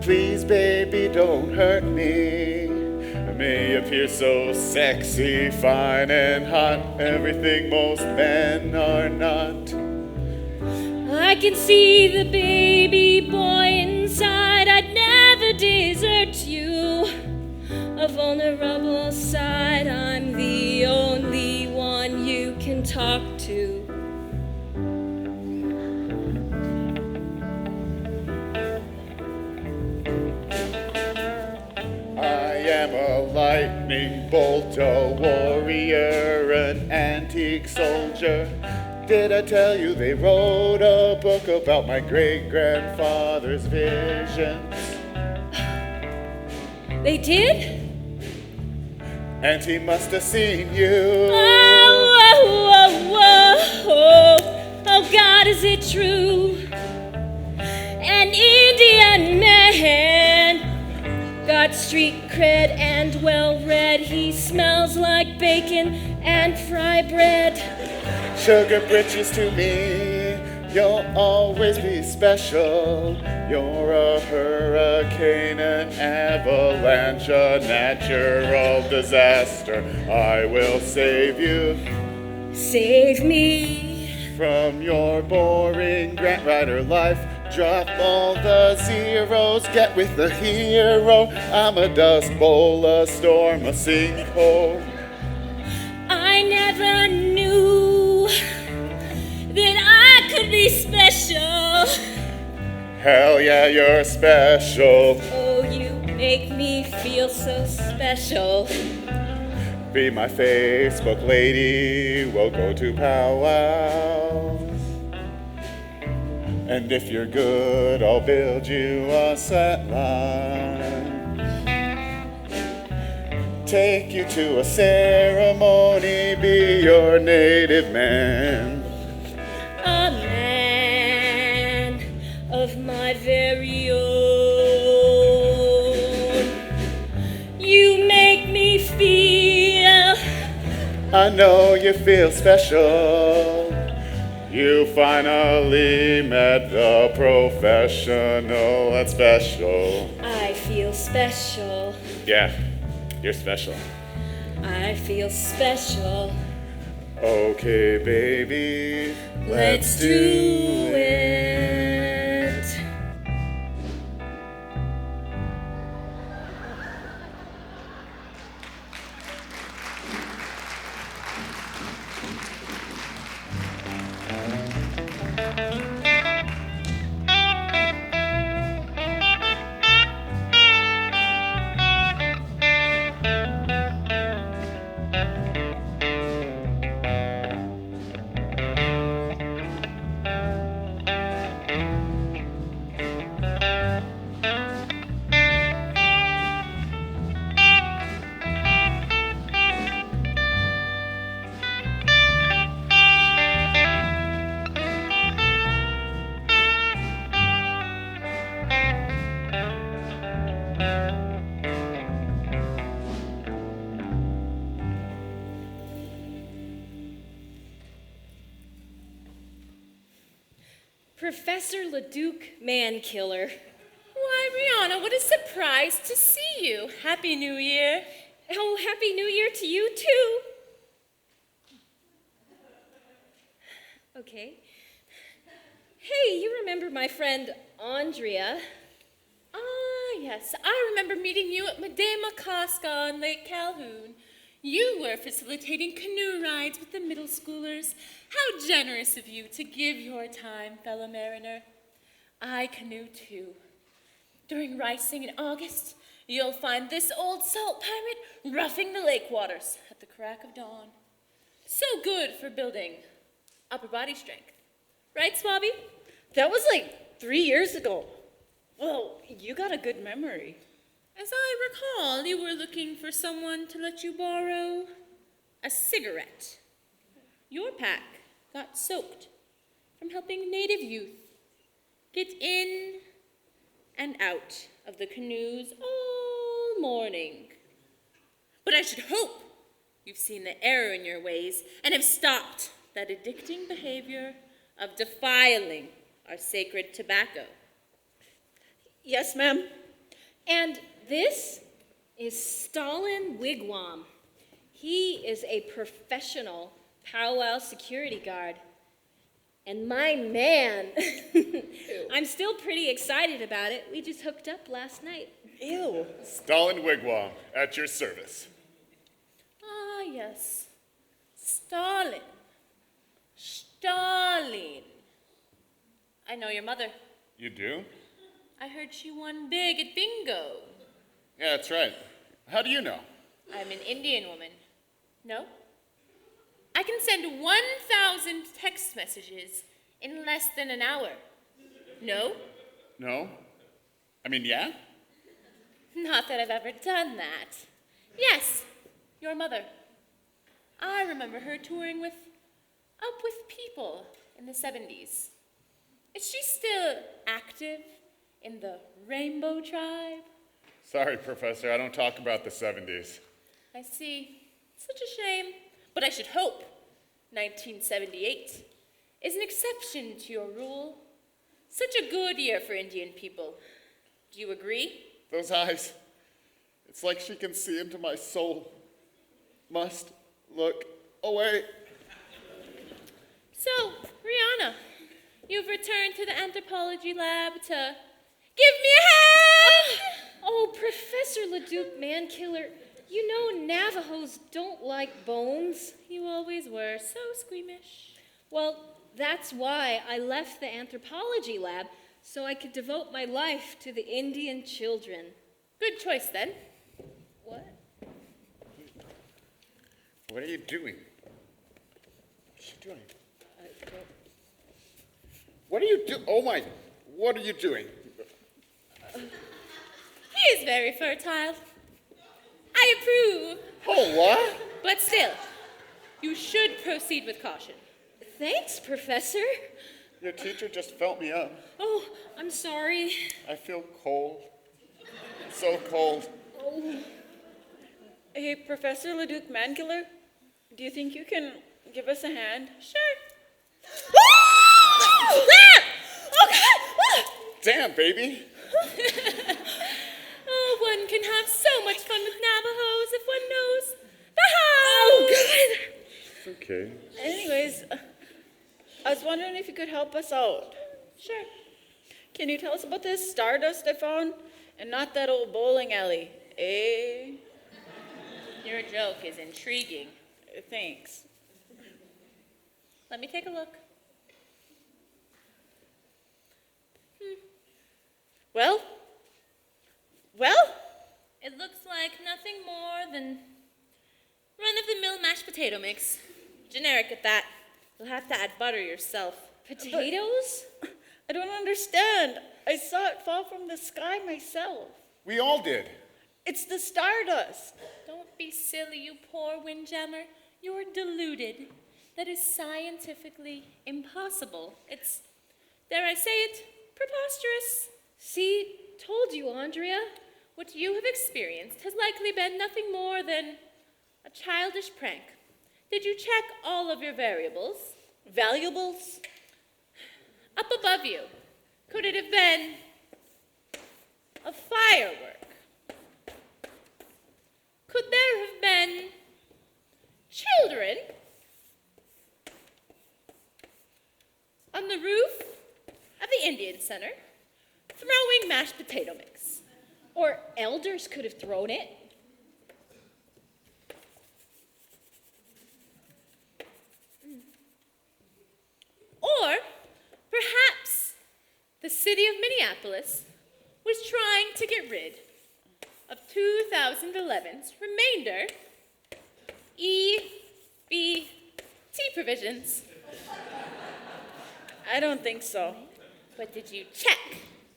Please, baby, don't hurt me. I may appear so sexy, fine and hot, everything most men are not. I can see the baby boy inside. I'd never desert you. A vulnerable side, I'm the only one you can talk to. I am a lightning bolt, a warrior, an antique soldier. Did I tell you they wrote a book about my great-grandfather's visions? They did? And he must have seen you. Oh, God, is it true? An Indian man, got street cred and well-read. He smells like bacon and fry bread. Sugar britches to me, you'll always be special. You're a hurricane, an avalanche, a natural disaster. I will save you. Save me. From your boring Grant Rider life. Drop all the zeros, get with the hero. I'm a dust bowl, a storm, a sinkhole. I never knew that I could be special. Hell yeah, you're special. Oh, you make me feel so special. Be my Facebook lady, we'll go to powwow. And if you're good, I'll build you a set line. Take you to a ceremony, be your native man. A man of my very own. You make me feel. I know you feel special. You finally met the professional that's special. I feel special. Yeah, you're special. I feel special. Okay, baby, Let's do it. Professor LeDuc Mankiller. Why, Rhianna, what a surprise to see you. Happy New Year. Oh, Happy New Year to you, too. Okay. Hey, you remember my friend Andrea? Ah, yes, I remember meeting you at Madame Casca on Lake Calhoun. You were facilitating canoe rides with the middle schoolers. How generous of you to give your time, fellow mariner. I canoe too. During rising in August, you'll find this old salt pirate roughing the lake waters at the crack of dawn. So good for building upper body strength. Right, Swabby? That was like 3 years ago. Well, you got a good memory. As I recall, you were looking for someone to let you borrow a cigarette. Your pack got soaked from helping native youth get in and out of the canoes all morning. But I should hope you've seen the error in your ways and have stopped that addicting behavior of defiling our sacred tobacco. Yes, ma'am. And this is Stalin Wigwam. He is a professional powwow security guard. And my man, I'm still pretty excited about it. We just hooked up last night. Ew. Stalin Wigwam, at your service. Ah, yes. Stalin. Stalin. I know your mother. You do? I heard she won big at bingo. Yeah, that's right. How do you know? I'm an Indian woman. No? I can send 1,000 text messages in less than an hour. No? No? I mean, yeah? Not that I've ever done that. Yes, your mother. I remember her touring with Up With People in the 70s. Is she still active in the Rainbow Tribe? Sorry, Professor, I don't talk about the 70s. I see. Such a shame. But I should hope 1978 is an exception to your rule. Such a good year for Indian people. Do you agree? Those eyes, it's like she can see into my soul. Must look away. So, Rhianna, you've returned to the anthropology lab to give me a hand! Oh, Professor Leduc Mankiller, you know Navajos don't like bones. You always were so squeamish. Well, that's why I left the anthropology lab, so I could devote my life to the Indian children. Good choice, then. What? What are you doing? What's she doing? What are you doing? Oh my, what are you doing? He is very fertile. I approve. Oh, what? But still, you should proceed with caution. Thanks, Professor. Your teacher just felt me up. Oh, I'm sorry. I feel cold. So cold. Hey, Professor Leduc Mankiller, do you think you can give us a hand? Sure. Ah! Oh, God! Damn, baby. Oh, one can have so much fun with Navajos if one knows the how. Oh, God! It's okay. Anyways, I was wondering if you could help us out. Sure. Can you tell us about this stardust I found? And not that old bowling alley, eh? Your joke is intriguing. Thanks. Let me take a look. Well? It looks like nothing more than run-of-the-mill mashed potato mix. Generic at that. You'll have to add butter yourself. Potatoes? I don't understand. I saw it fall from the sky myself. We all did. It's the stardust. Don't be silly, you poor windjammer. You're deluded. That is scientifically impossible. It's, dare I say it, preposterous. See, told you, Andrea. What you have experienced has likely been nothing more than a childish prank. Did you check all of your variables? Valuables? Up above you, could it have been a firework? Could there have been children on the roof of the Indian Center throwing mashed potato mix? Or elders could have thrown it. Or perhaps the city of Minneapolis was trying to get rid of 2011's remainder EBT provisions. I don't think so. But did you check?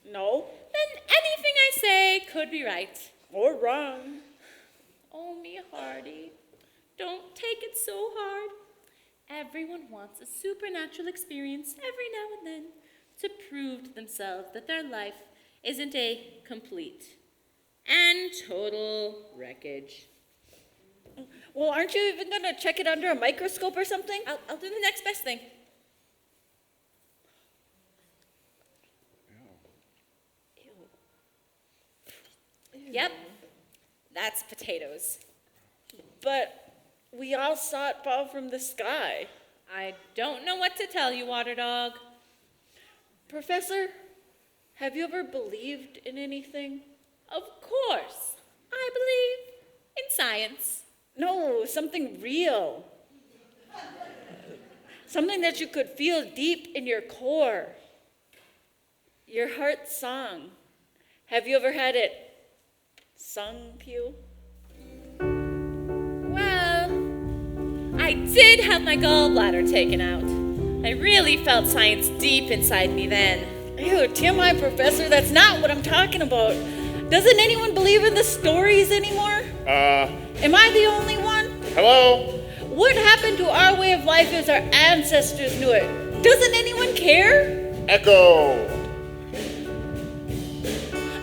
No. Then anything I say could be right. Or wrong. Oh, me hearty, don't take it so hard. Everyone wants a supernatural experience every now and then to prove to themselves that their life isn't a complete and total wreckage. Well, aren't you even going to check it under a microscope or something? I'll do the next best thing. Yep, that's potatoes. But we all saw it fall from the sky. I don't know what to tell you, Water Dog. Professor, have you ever believed in anything? Of course, I believe in science. No, something real. Something that you could feel deep in your core. Your heart song. Have you ever had it sung to you? Well, I did have my gallbladder taken out. I really felt science deep inside me then. Ew, TMI, Professor, that's not what I'm talking about. Doesn't anyone believe in the stories anymore? Am I the only one? Hello? What happened to our way of life as our ancestors knew it? Doesn't anyone care? Echo.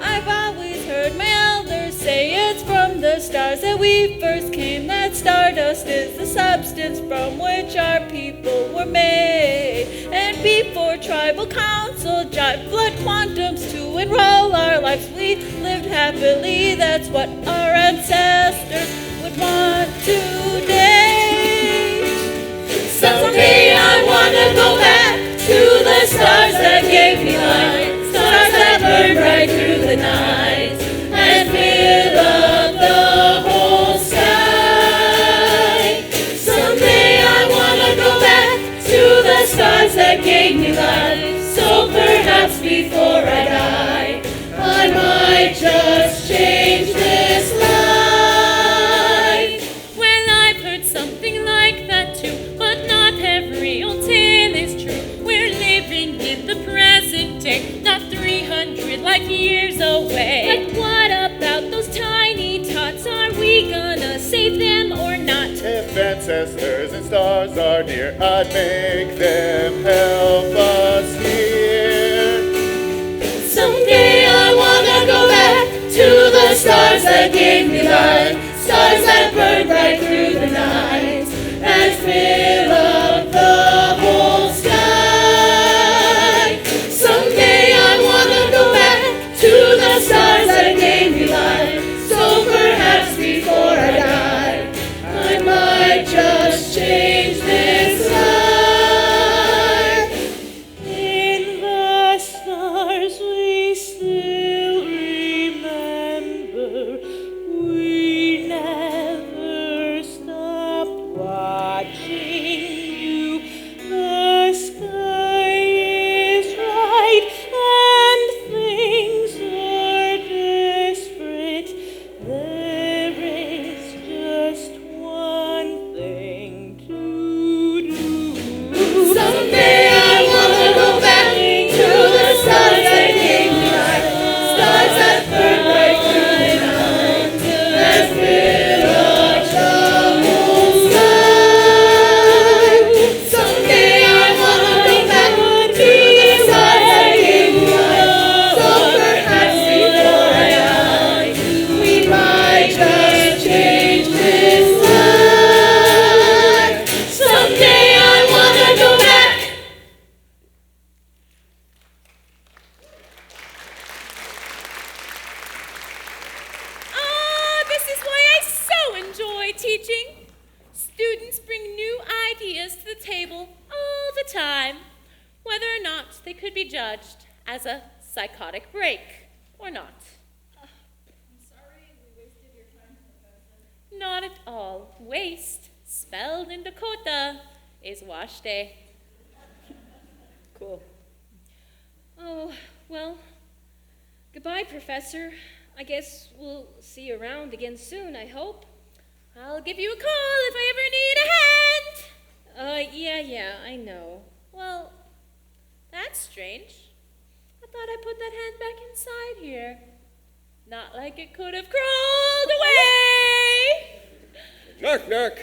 I've always heard my elders say it's from the stars that we first came, that stardust is the substance from which our people were made. And before tribal council jive blood quantums to enroll our lives, we lived happily. That's what our ancestors would want today. Someday I wanna go back to the stars that gave me light, stars that burned right through the night and fill up the whole sky. Someday I wanna go back to the stars that gave me life, so perhaps before I die, I might just change this life. Well, I've heard something like that too, but not every old tale is true. We're living in the present day, not 300 light years away. But what about those tiny tots? Are we gonna save them or not? If ancestors and stars are near, I'd make them help us here. Someday I wanna go back to the stars that gave me light, stars that burned right through the night and fill up the whole sky. Someday I wanna go back to the stars that gave me light, so perhaps before I die, I might just change this life. In the stars we still remember, we never stopped watching you. The sky is right and things are desperate. There is just one thing to do. Someday I wanna go back to the stars that gave me light, stars that burned right through the night and fill up the whole sky. Someday I wanna go back to the stars that gave me light, so perhaps before I die, we might just change this life. Someday I wanna go back. This is why I so enjoy teaching. Students bring new ideas to the table all the time, whether or not they could be judged as a psychotic break or not. Not at all. Waste, spelled in Dakota, is wash day. Cool. Oh, well, Goodbye, Professor. I guess we'll see you around again soon, I hope. I'll give you a call if I ever need a hand. Yeah, I know. Well, that's strange. I thought I put that hand back inside here. Not like it could have crawled away. Knock, knock.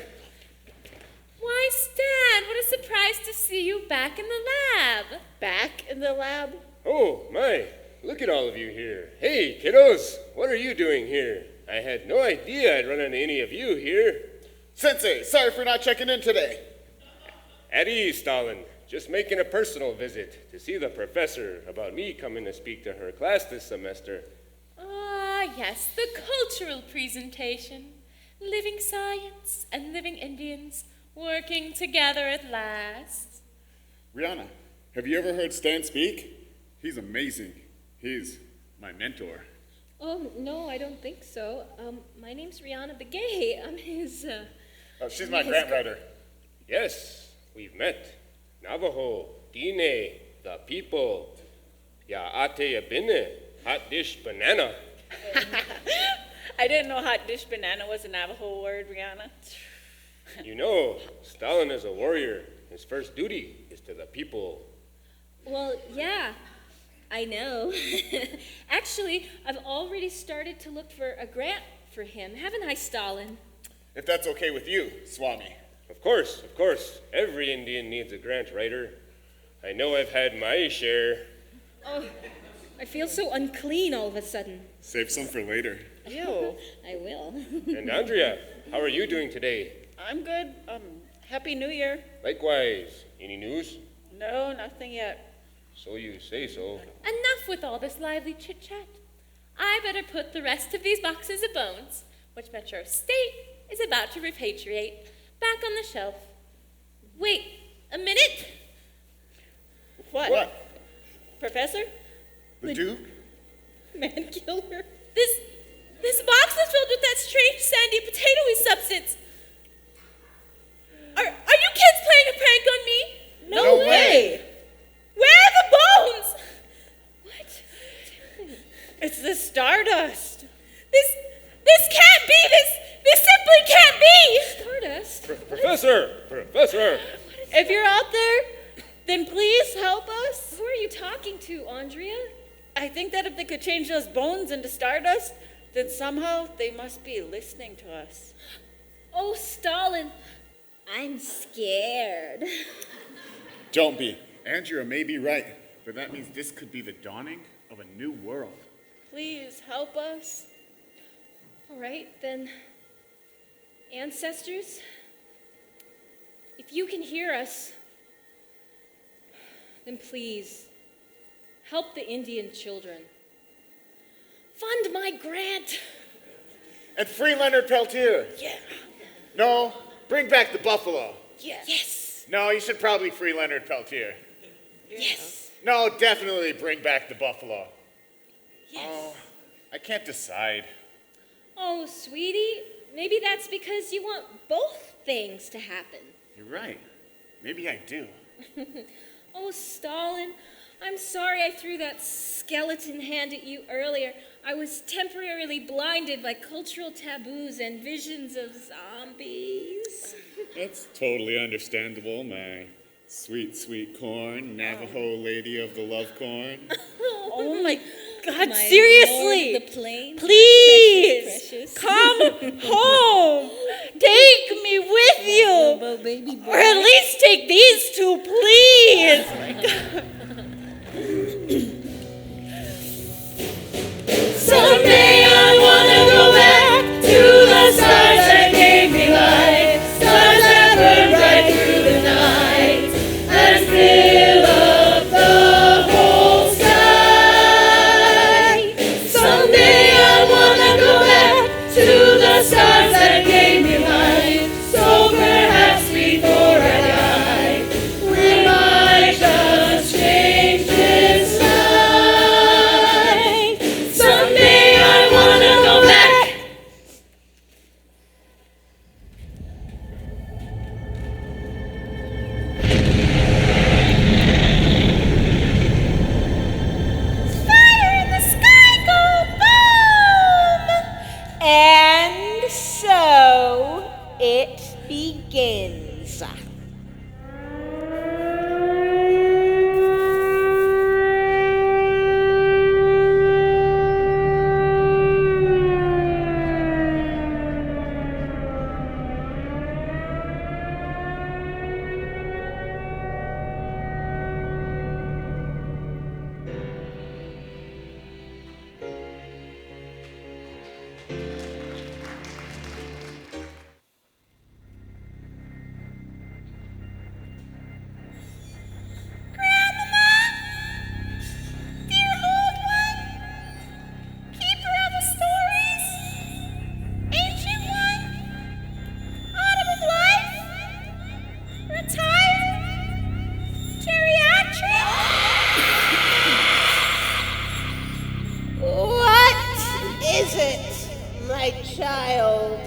Why, Stan, what a surprise to see you back in the lab. Back in the lab? Oh, my. Look at all of you here. Hey, kiddos, what are you doing here? I had no idea I'd run into any of you here. Sensei, sorry for not checking in today. At ease, Stalin. Just making a personal visit to see the professor about me coming to speak to her class this semester. Ah, yes, the cultural presentation. Living science and living Indians working together at last. Rhianna, have you ever heard Stan speak? He's amazing. He's my mentor. Oh, no, I don't think so. My name's Rhianna the Gay. I'm his, She's my grant writer. Yes, we've met. Navajo, Dine, the people. Ya ate ya bine, hot dish banana. I didn't know hot dish banana was a Navajo word, Rhianna. You know, Stalin is a warrior. His first duty is to the people. Well, yeah, I know. Actually, I've already started to look for a grant for him, haven't I, Stalin? If that's okay with you, Swami. Of course, of course. Every Indian needs a grant writer. I know I've had my share. Oh, I feel so unclean all of a sudden. Save some for later. Ew. I will. And Andrea, how are you doing today? I'm good. Happy New Year. Likewise. Any news? No, nothing yet. So you say so. Enough with all this lively chit-chat. I better put the rest of these boxes of bones, which Metro State is about to repatriate, back on the shelf. Wait a minute. What? Professor? The Duke? Man killer. This box is filled with that strange sandy potatoey substance. Are you kids playing a prank on me? No way. Where are the bones? What? It's the stardust. This can't be. This simply can't be. Stardust? Professor! If you're out there, then please help us. Who are you talking to, Andrea? I think that if they could change those bones into stardust, then somehow they must be listening to us. Oh, Stalin, I'm scared. Don't be. Andrea may be right, but that means this could be the dawning of a new world. Please help us. All right, then, ancestors, if you can hear us, then please help the Indian children. Fund my grant. And free Leonard Peltier. Yeah. No, bring back the buffalo. Yes. No, you should probably free Leonard Peltier. Yes. No, definitely bring back the buffalo. Yes. Oh, I can't decide. Oh, sweetie, maybe that's because you want both things to happen. You're right. Maybe I do. Oh, Stalin, I'm sorry I threw that skeleton hand at you earlier. I was temporarily blinded by cultural taboos and visions of zombies. That's totally understandable, my sweet, sweet corn, Navajo lady of the love corn. Oh my God, My seriously. Lord of the plains, Please, precious, precious. come home. Take me with you. Bobo, baby boy. Or at least take these two, please. Someday I wanna go back to the stars that gave me life, stars that burn right through the night and fill up the whole sky. Someday I wanna go back to the stars that gave me life, so perhaps before it begins. What is it, my child?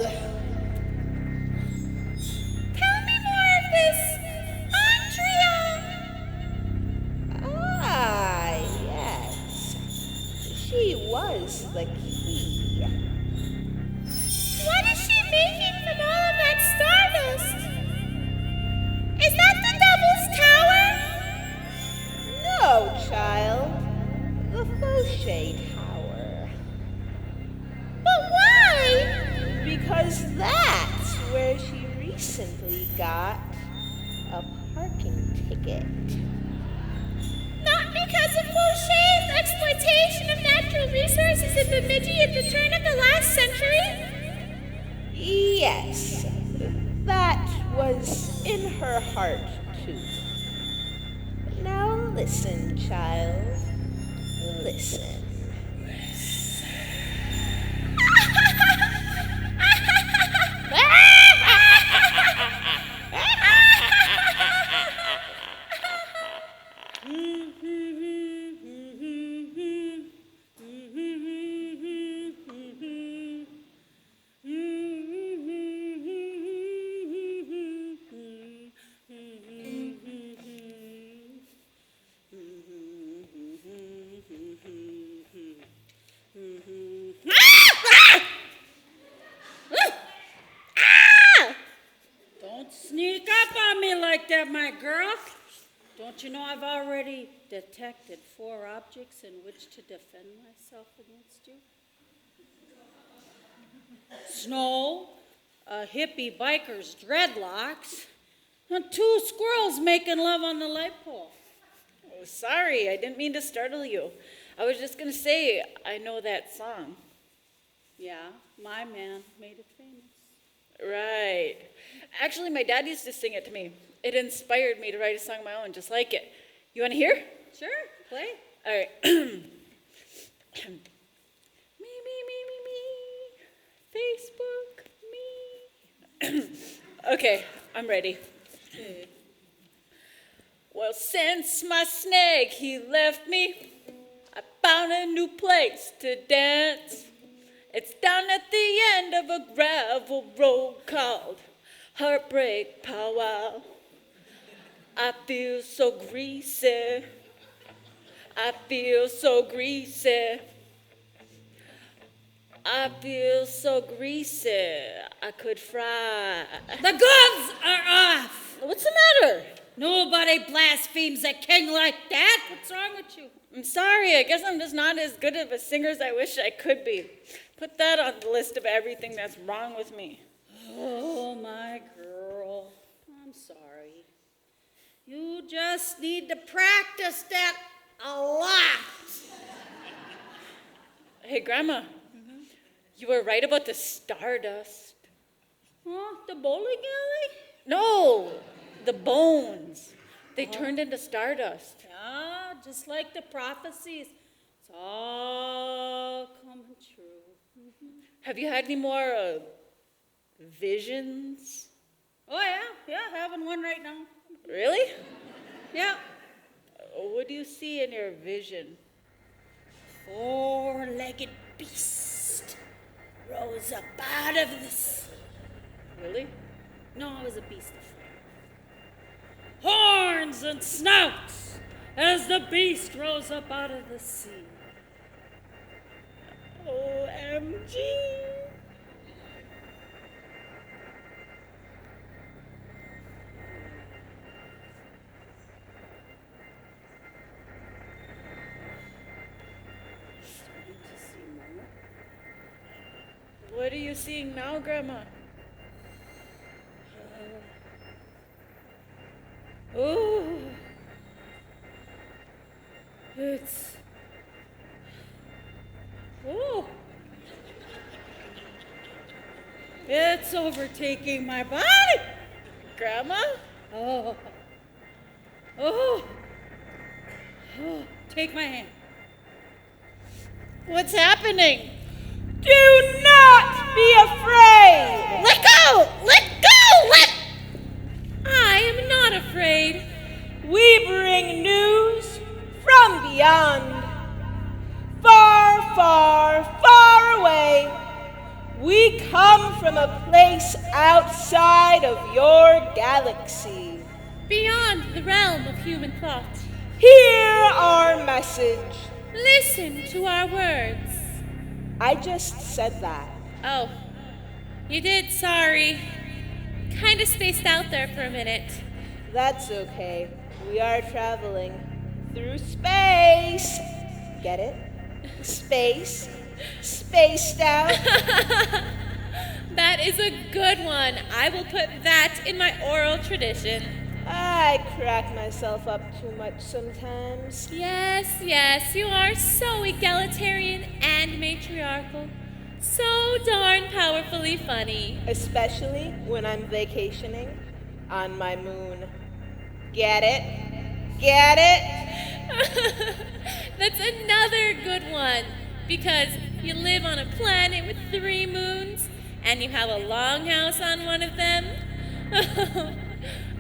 Tell me more of this, Andrea. Ah, yes. She was the key. What is she making from all of that stardust? Is that the Devil's Tower? No, child. The Fauché Tower. But why? Because that's where she recently got a parking ticket. Not because of Fauché's exploitation of natural resources in Bemidji at the turn of the last century? Yes, that was in her heart, too. Now listen, child. Listen. Don't sneak up on me like that, my girl. Don't you know I've already detected 4 objects in which to defend myself against you? Snow, a hippie biker's dreadlocks, and 2 squirrels making love on the light pole. Oh, sorry, I didn't mean to startle you. I was just going to say, I know that song. Yeah, my man made it famous. Right. Actually, my dad used to sing it to me. It inspired me to write a song of my own, just like it. You want to hear? Sure, play. All right. Me, Facebook, me. Okay, I'm ready. Well, since my snake, he left me, I found a new place to dance. It's down at the end of a gravel road called Heartbreak Powwow. I feel so greasy. I feel so greasy. I feel so greasy. I could fry. The gloves are off. What's the matter? Nobody blasphemes a king like that. What's wrong with you? I'm sorry. I guess I'm just not as good of a singer as I wish I could be. Put that on the list of everything that's wrong with me. Oh, my girl. I'm sorry. You just need to practice that a lot. Hey, Grandma. You were right about the stardust. Huh? The bowling alley? No, the bones. They turned into stardust. Yeah, just like the prophecies. It's all coming true. Have you had any more visions? Oh, yeah, having one right now. Really? Yeah. What do you see in your vision? 4-legged beast rose up out of the sea. Really? No, it was a beast of fire. Horns and snouts as the beast rose up out of the sea. OMG. What are you seeing now, Grandma? Oh, it's. Oh, it's overtaking my body. Grandma? Oh, oh, oh, take my hand. What's happening? Do not be afraid! Let go! Let go! I am not afraid. We bring news from beyond. Far, far, far away. We come from a place outside of your galaxy. Beyond the realm of human thought. Hear our message. Listen to our words. I just said that. Oh, you did, sorry. Kinda spaced out there for a minute. That's okay. We are traveling through space. Get it? Space. Spaced out. That is a good one. I will put that in my oral tradition. I crack myself up too much sometimes. Yes, yes, you are so egalitarian and matriarchal. So darn powerfully funny. Especially when I'm vacationing on my moon. Get it? Get it? That's another good one. Because you live on a planet with 3 moons and you have a longhouse on one of them.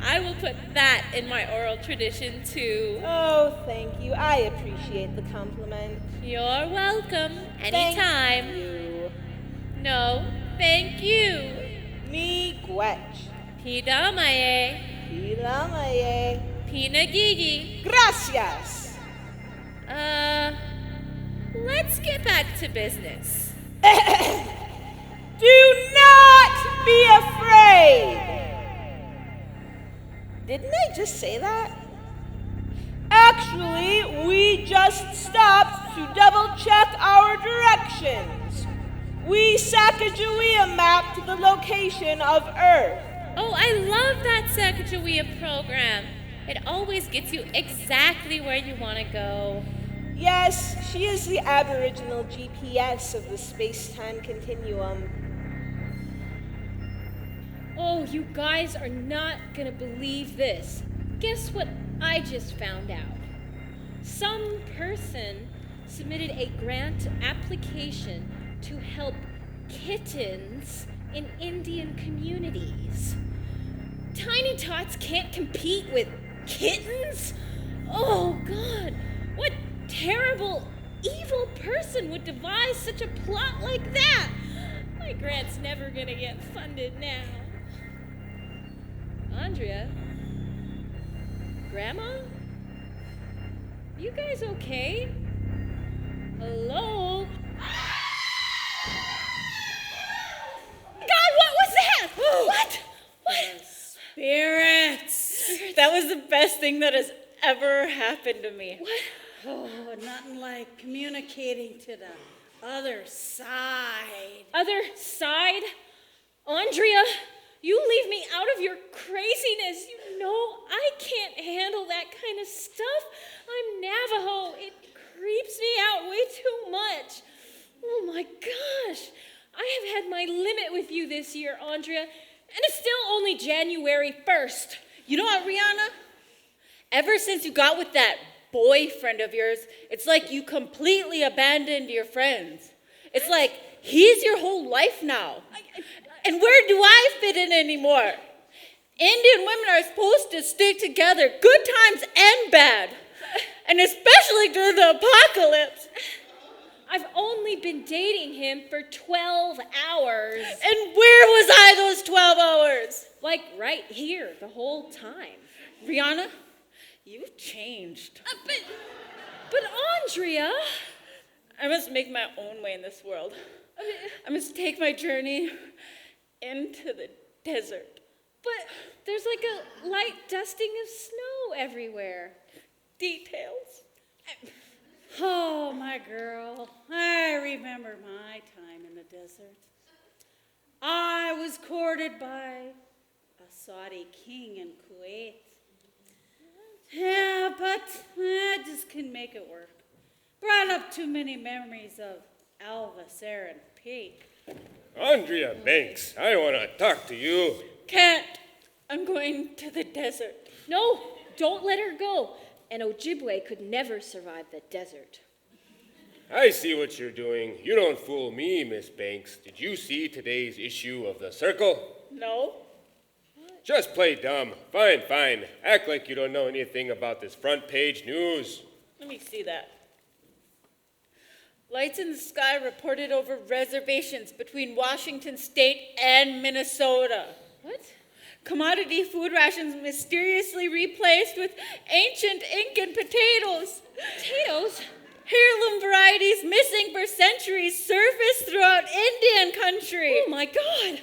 I will put that in my oral tradition too. Oh, thank you. I appreciate the compliment. You're welcome. Anytime. Thank you. No, thank you. Mi gwetch. Pidamaye. Pilamaye. Pinagigi. Gracias. Let's get back to business. Do not be afraid. Didn't I just say that? Actually, we just stopped to double check our directions. We Sacagawea mapped the location of Earth. Oh, I love that Sacagawea program. It always gets you exactly where you want to go. Yes, she is the aboriginal GPS of the space-time continuum. Oh, you guys are not gonna believe this. Guess what I just found out? Some person submitted a grant application to help kittens in Indian communities. Tiny Tots can't compete with kittens? Oh, God, what terrible, evil person would devise such a plot like that? My grant's never gonna get funded now. Andrea? Grandma? You guys okay? Hello? God, what was that? What? What? Spirits! That was the best thing that has ever happened to me. What? Oh, nothing like communicating to the other side. Other side? Andrea, you leave me out of your craziness. You know I can't handle that kind of stuff. I'm Navajo. It creeps me out way too much. Oh my gosh. I have had my limit with you this year, Andrea, and it's still only January 1st. You know what, Rhianna? Ever since you got with that boyfriend of yours, it's like you completely abandoned your friends. It's like he's your whole life now. And where do I fit in anymore? Indian women are supposed to stick together, good times and bad. And especially during the apocalypse. I've only been dating him for 12 hours. And where was I those 12 hours? Like right here the whole time. Rhianna, you've changed. But Andrea... I must make my own way in this world. I must take my journey into the desert. But there's like a light dusting of snow everywhere. Details. Oh, my girl. I remember my time in the desert. I was courted by a Saudi king in Kuwait. Yeah, but I just couldn't make it work. Brought up too many memories of Elvis Aaron Peak. Andrea Banks, I want to talk to you. Can't. I'm going to the desert. No, don't let her go. An Ojibwe could never survive the desert. I see what you're doing. You don't fool me, Miss Banks. Did you see today's issue of The Circle? No? Just play dumb. Fine, fine. Act like you don't know anything about this front page news. Let me see that. Lights in the sky reported over reservations between Washington State and Minnesota. What? Commodity food rations mysteriously replaced with ancient Incan potatoes. Potatoes? Heirloom varieties missing for centuries surfaced throughout Indian country. Oh my God!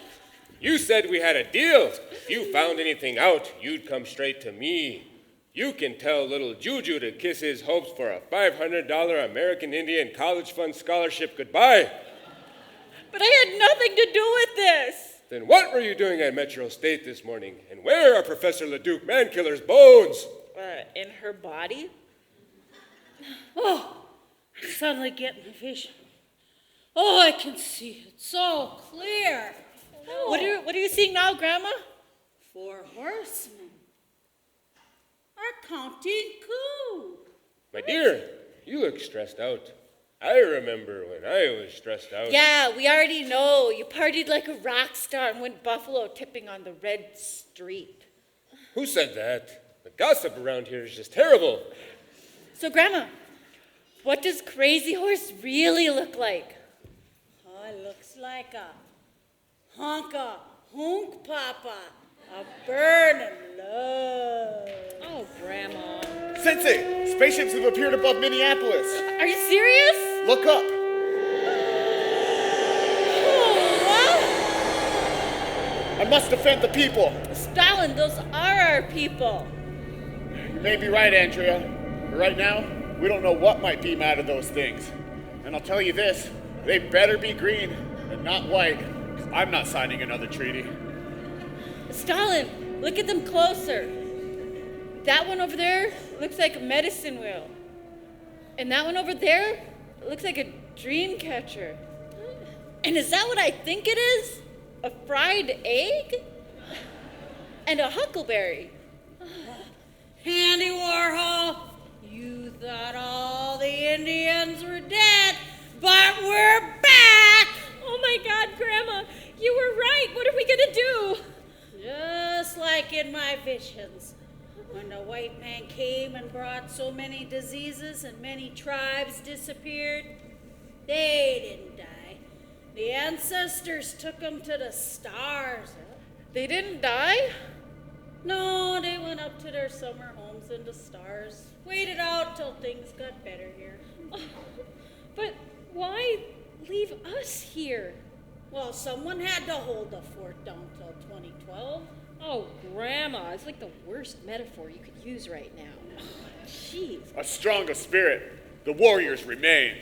You said we had a deal. If you found anything out, you'd come straight to me. You can tell little Juju to kiss his hopes for a $500 American Indian College Fund scholarship goodbye. But I had nothing to do with this. Then what were you doing at Metro State this morning? And where are Professor LeDuc Mankiller's bones? In her body? Oh, I'm suddenly getting a vision. Oh, I can see it so clear. What are you seeing now, Grandma? 4 horsemen are counting coup. My dear, you look stressed out. I remember when I was stressed out. Yeah, we already know. You partied like a rock star and went buffalo tipping on the red street. Who said that? The gossip around here is just terrible. So, Grandma, what does Crazy Horse really look like? Oh, it looks like a honka hunk papa, a burning love. Oh, Grandma. Sensei, spaceships have appeared above Minneapolis. Are you serious? Look up. I must defend the people. Stalin, those are our people. You may be right, Andrea. But right now, we don't know what might beam out of those things. And I'll tell you this, they better be green and not white, 'cause I'm not signing another treaty. Stalin, look at them closer. That one over there looks like a medicine wheel. And that one over there looks like a dream catcher. And is that what I think it is? A fried egg? And a huckleberry. Andy Warhol, you thought all the Indians were dead, but we're back! Oh my God, Grandma, you were right. What are we gonna do? Just like in my visions, when the white man came and brought so many diseases and many tribes disappeared, they didn't die. The ancestors took them to the stars. They didn't die? No, they went up to their summer homes in the stars. Waited out till things got better here. Oh, but why leave us here? Well, someone had to hold the fort down till 2012. Oh, Grandma, it's like the worst metaphor you could use right now. Jeez. A stronger spirit. The warriors remained.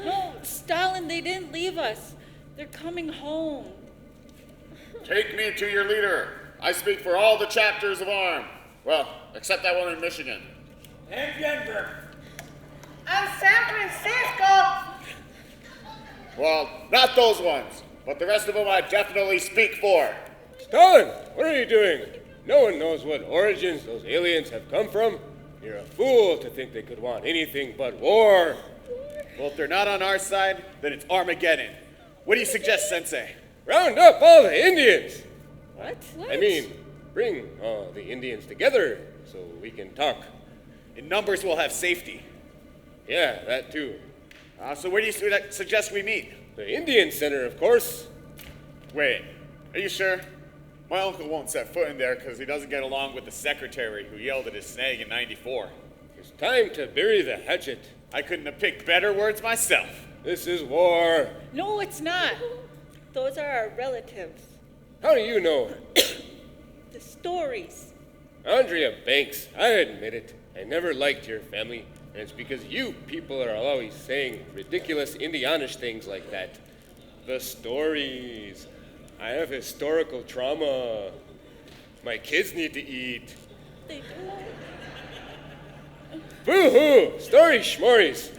No, Stalin, they didn't leave us. They're coming home. Take me to your leader. I speak for all the chapters of ARM. Well, except that one in Michigan. And Denver. And San Francisco. Well, not those ones, but the rest of them I definitely speak for. Stalin, what are you doing? No one knows what origins those aliens have come from. You're a fool to think they could want anything but war. Well, if they're not on our side, then it's Armageddon. What do you suggest, Sensei? Round up all the Indians. What? I mean, bring all the Indians together so we can talk. In numbers, we'll have safety. Yeah, that too. So where do you suggest we meet? The Indian Center, of course. Wait, are you sure? My uncle won't set foot in there because he doesn't get along with the secretary who yelled at his snag in '94. It's time to bury the hatchet. I couldn't have picked better words myself. This is war. No, it's not. Those are our relatives. How do you know? The stories. Andrea Banks, I admit it. I never liked your family, and it's because you people are always saying ridiculous Indianish things like that. The stories. I have historical trauma. My kids need to eat. They do. Boo-hoo! Story schmories.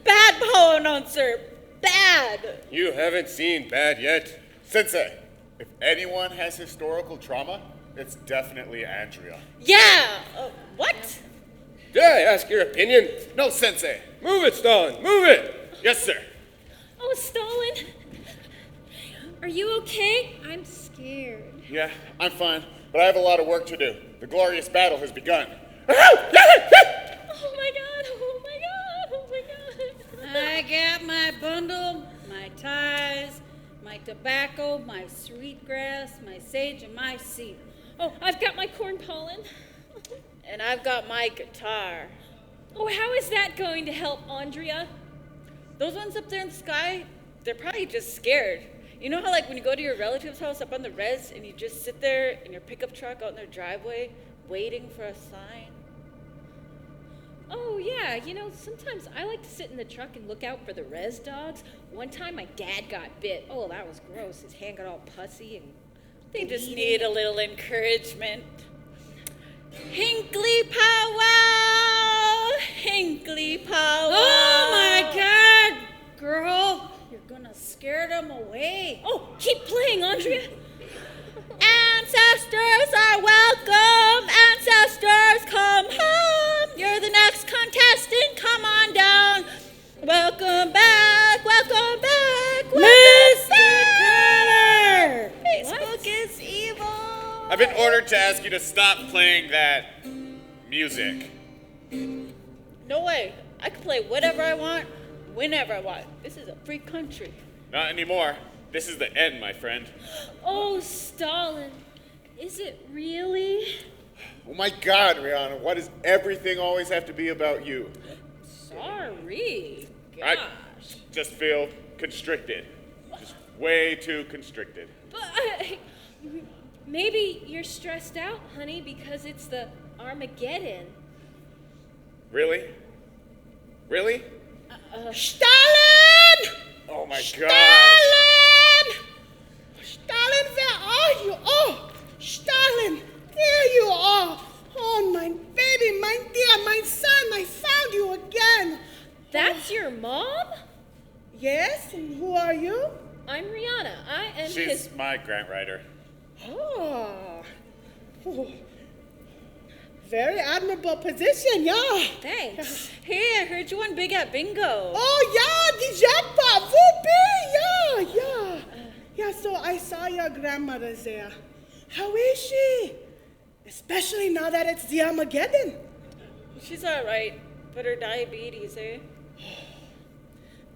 Bad power announcer. Bad. You haven't seen bad yet. Sensei, if anyone has historical trauma, it's definitely Andrea. Yeah. What? Did I ask your opinion? No, Sensei. Move it, Stalin. Move it. Yes, sir. Oh, Stalin. Are you okay? I'm scared. Yeah, I'm fine, but I have a lot of work to do. The glorious battle has begun. Oh my god, oh my god, oh my god. I got my bundle, my ties, my tobacco, my sweetgrass, my sage, and my seed. Oh, I've got my corn pollen. And I've got my guitar. Oh, how is that going to help, Andrea? Those ones up there in the sky, they're probably just scared. You know how like when you go to your relative's house up on the res and you just sit there in your pickup truck out in their driveway waiting for a sign? Oh, yeah, sometimes I like to sit in the truck and look out for the res dogs. One time my dad got bit. Oh, that was gross. His hand got all pussy and They just need a little encouragement. Hinkley powwow! Hinkley powwow! Oh my god, girl! You're gonna scare them away. Oh, keep playing, Andrea. Ancestors are welcome! Ancestors, come home! You're the next contestant, come on down! Welcome back! Welcome back! Welcome back! Facebook is evil! I've been ordered to ask you to stop playing that music. No way. I can play whatever I want, whenever I want. This is a free country. Not anymore. This is the end, my friend. Oh, Stalin. Is it really? Oh my God, Rhianna, why does everything always have to be about you? Sorry. I Gosh. just feel constricted. Just way too constricted. But maybe you're stressed out, honey, because it's the Armageddon. Really? Really? Stalin! Oh my God. Stalin! Stalin, where are you? Oh, Stalin, there you are. Oh, my baby, my dear, my son, I found you again. That's your mom? Yes, and who are you? I'm Rhianna. I am She's his... my grant writer. Oh. Oh. Very admirable position, yeah. Thanks. Hey, I heard you won big at bingo. Oh, yeah, the jackpot, whoopee, yeah. Yeah, so I saw your grandmother there. How is she? Especially now that it's the Armageddon. She's all right, but her diabetes, eh?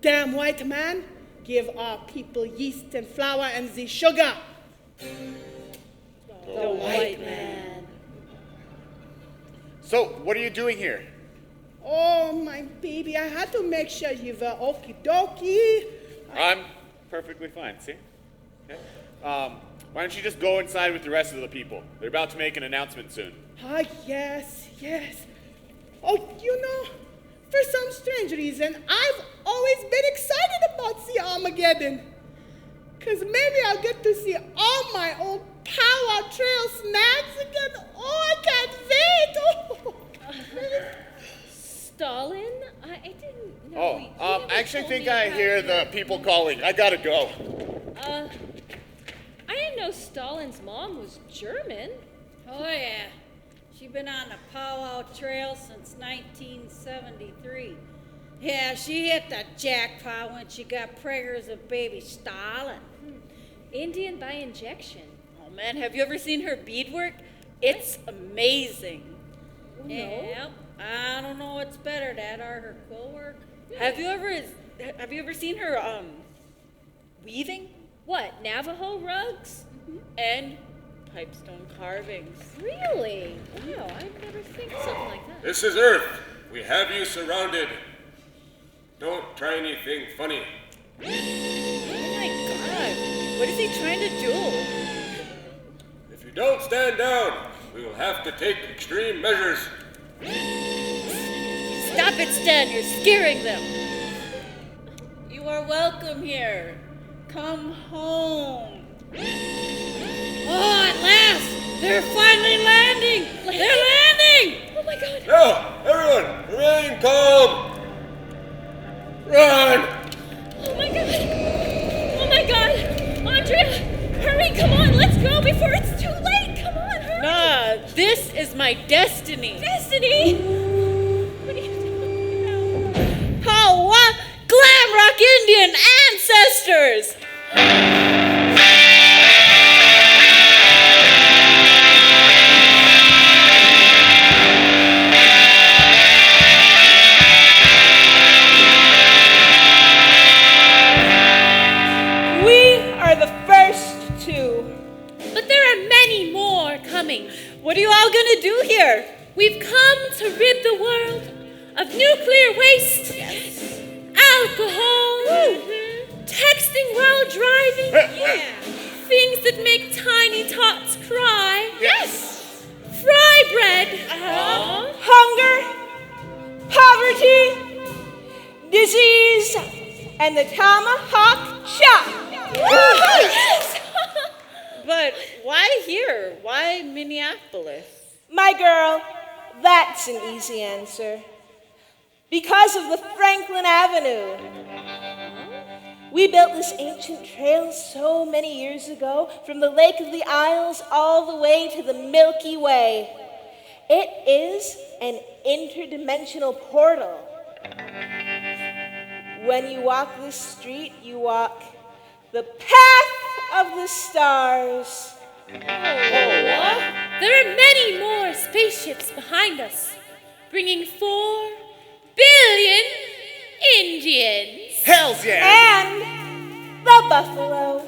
Damn white man, give our people yeast and flour and the sugar. The white man. So, what are you doing here? Oh, my baby, I had to make sure you were okie dokie. I'm perfectly fine, see? Okay. Why don't you just go inside with the rest of the people? They're about to make an announcement soon. Ah, yes. Oh, for some strange reason, I've always been excited about the Armageddon. Because maybe I'll get to see all my old Power Trail snacks again. Oh, I can't wait. Stalin? I didn't know. Oh, you I never actually told think me I about hear the people calling. I gotta go. I didn't know Stalin's mom was German. Oh yeah, she's been on the powwow trail since 1973. Yeah, she hit the jackpot when she got preggers of baby Stalin. Indian by injection. Oh man, have you ever seen her beadwork? It's amazing. No. Yep. I don't know what's better, that or her quill work. Have you ever seen her weaving What, Navajo rugs? and pipestone carvings? Really? Wow, I've never seen something like that. This is Earth. We have you surrounded. Don't try anything funny. Oh my god, what is he trying to do? If you don't stand down, we will have to take extreme measures. Stop it, Stan, you're scaring them. You are welcome here. come home. Oh, at last! They're finally landing! They're landing! Oh my God! Now, everyone, remain calm. Run! Oh my God! Oh my God! Andrea, hurry! Come on, let's go before it's too late! Come on, hurry! Nah, this is my destiny. Destiny! What are you doing now? Oh, what? Glam rock Indian ancestors! But there are many more coming. What are you all gonna do here? We've come to rid the world of nuclear waste, alcohol, texting while driving, things that make tiny tots cry, fry bread, Hunger, poverty, disease, and the tomahawk chop. But why here? Why Minneapolis? My girl, that's an easy answer. Because of the Franklin Avenue. We built this ancient trail so many years ago from the Lake of the Isles all the way to the Milky Way. It is an interdimensional portal. When you walk this street, you walk the path of the stars. There are many more spaceships behind us, bringing 4 billion Indians. Hells yeah! And the buffalo.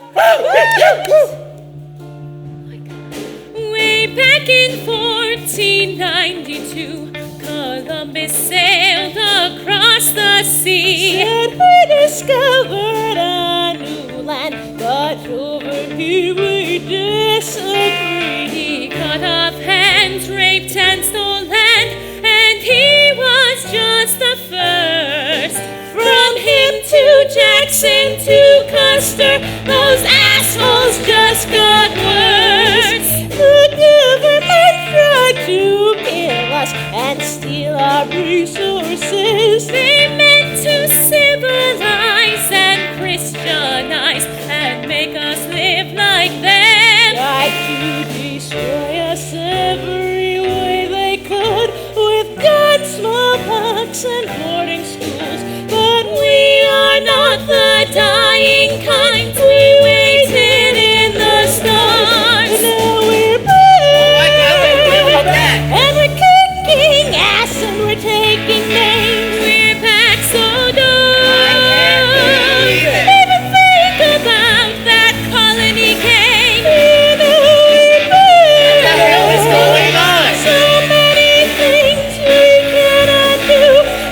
Way back in 1492, Columbus sailed across the sea. And we discovered a new land, but over here we disagree. He cut off hands, raped and stole land, and he was just the first. From him to Jackson to Custer, those assholes just got worse. The government tried to kill us and steal our resources. They meant to civilize and Christianize and make us live like them. Tried to destroy us every way they could, with guns, smallpox, and boarding schools. But we are not the dying kind. We waited in the stars. Now we're back. And we're kicking ass and we're taking names. We're back so can't believe it. Even think about that colony game. What the hell is going on? So many things we cannot do,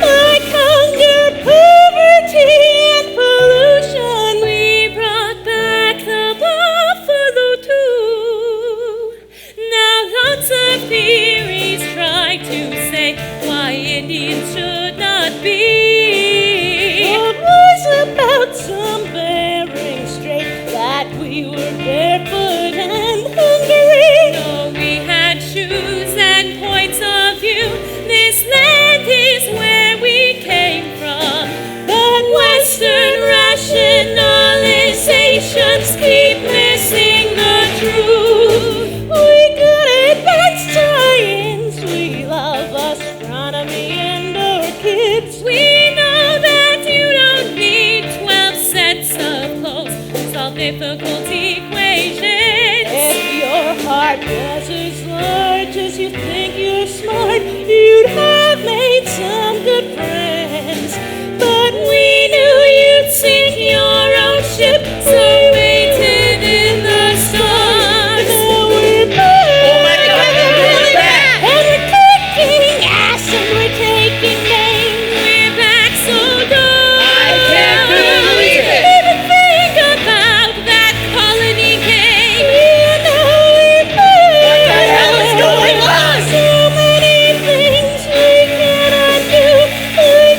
like hunger, poverty, and pollution. We brought back the buffalo too. Now lots of theories try to say why Indians should not be. It was about some Bering Strait that we were barefoot and hungry. No, we had shoes and points of view. This land is where we came from. But Western rationalizations keep missing the truth. we got advanced science. We love astronomy and our kids. We know that you don't need 12 sets of clothes to solve difficult equations. If your heart was as large as you think you're smart, you'd have made some good friends. But we knew you'd sink your own ship, so we waited in the stars. Now we're back. Oh my God, we're really back. And we're kicking ass and we're taking names. We're back so good. I can't believe it. Even think about that colony game. What the hell is going on? So many things we cannot do. We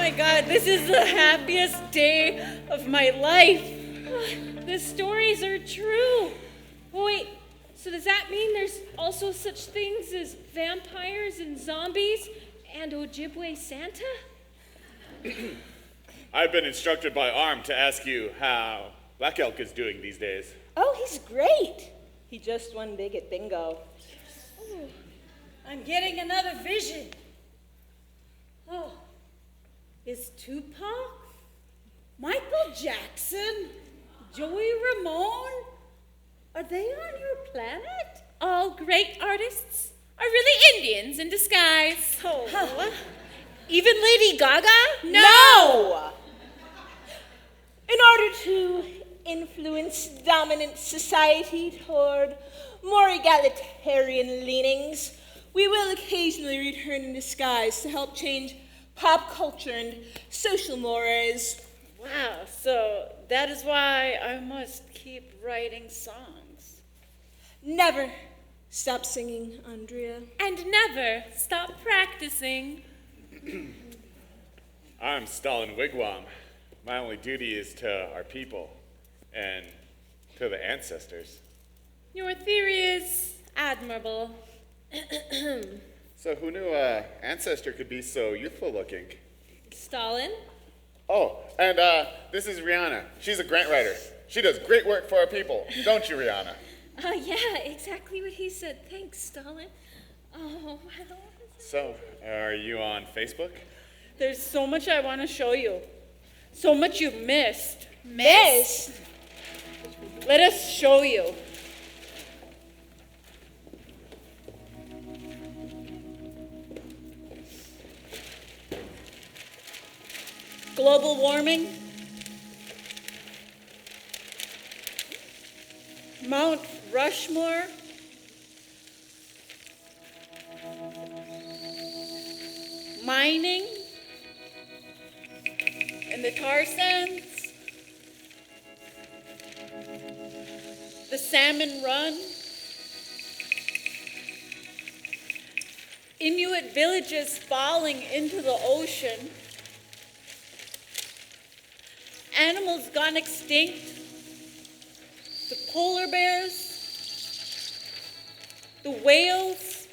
my God, this is the happiest day of my life. The stories are true. Oh, wait, so does that mean there's also such things as vampires and zombies and Ojibwe Santa? I've been instructed by Arm to ask you how Black Elk is doing these days. Oh, he's great. He just won big at bingo. Oh, I'm getting another vision. Oh, is Tupac, Michael Jackson, Joey Ramone, are they on your planet? All great artists are really Indians in disguise. Oh. Even Lady Gaga? No! In order to influence dominant society toward more egalitarian leanings, we will occasionally return in disguise to help change pop culture and social mores. Wow, so that is why I must keep writing songs. Never stop singing, Andrea. And never stop practicing. I'm Stalin Wigwam. My only duty is to our people and to the ancestors. Your theory is admirable. So who knew an ancestor could be so youthful looking? Stalin? Oh, and this is Rhianna. She's a grant writer. She does great work for our people, don't you, Rhianna? Yeah, exactly what he said. Thanks, Stalin. Oh, well. So, are you on Facebook? There's so much I want to show you. So much you missed. Missed? Let us show you. Global warming. Mount Rushmore. Mining. And the tar sands. The salmon run. Inuit villages falling into the ocean. Animals gone extinct. The polar bears. The whales.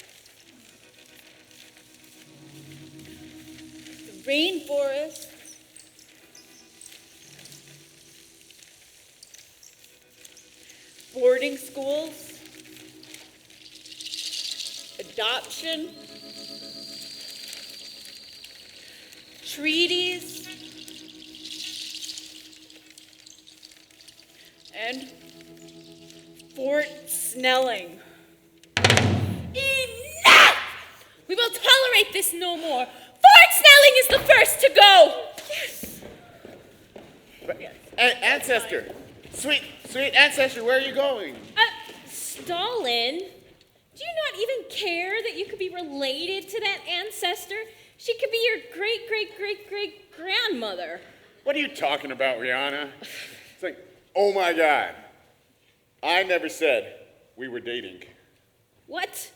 The rainforests. Boarding schools. Adoption. Treaties. And Fort Snelling. Enough! We will tolerate this no more. Fort Snelling is the first to go. Yes! Ancestor! Sweet ancestor, where are you going? Stalin? Do you not even care that you could be related to that ancestor? She could be your great-great-great-great-grandmother. What are you talking about, Rhianna? It's like, oh my God. I never said we were dating. What?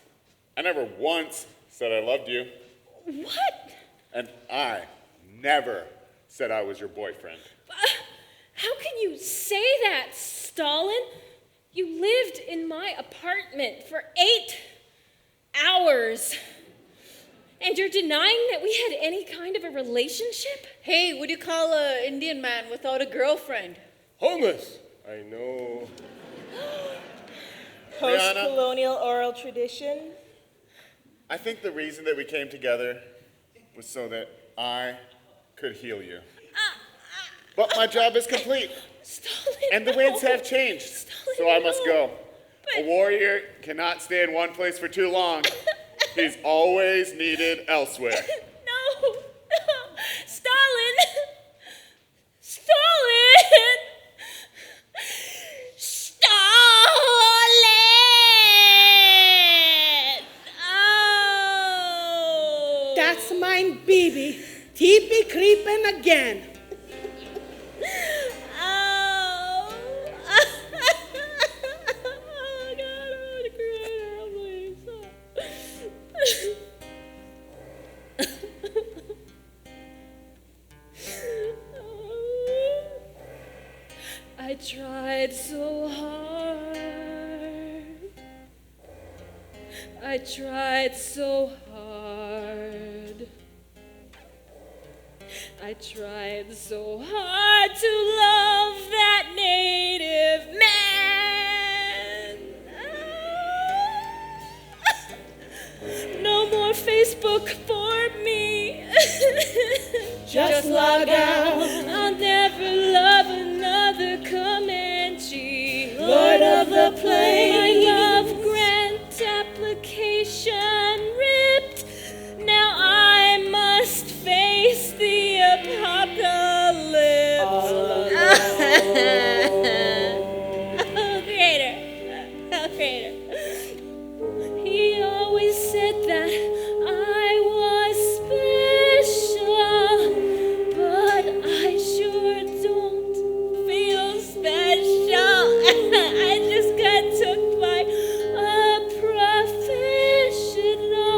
I never once said I loved you. What? And I never said I was your boyfriend. How can you say that, Stalin? You lived in my apartment for 8 hours. And you're denying that we had any kind of a relationship? Hey, what do you call an Indian man without a girlfriend? Homeless. I know. Post-colonial oral tradition. I think the reason that we came together was so that I could heal you. But my job is complete. Stalin, And the winds have changed. Stalin, So I must no. go. A warrior cannot stay in one place for too long. He's always needed elsewhere. No. Stalin! Stalin! Stalin! Oh! That's mine, baby. Teepee creeping again. Oh! Oh, God, I want to cry now, please. tried so hard. I tried so hard. I tried so hard to love that native man. No more Facebook for me. Just log out. I'll never love another Comanche. Lord of the Plains. My love grant application ripped. Now I must face the apocalypse. Oh, Creator. Oh, Creator. He always said that I was special, but I sure don't feel special. I just got took by a professional.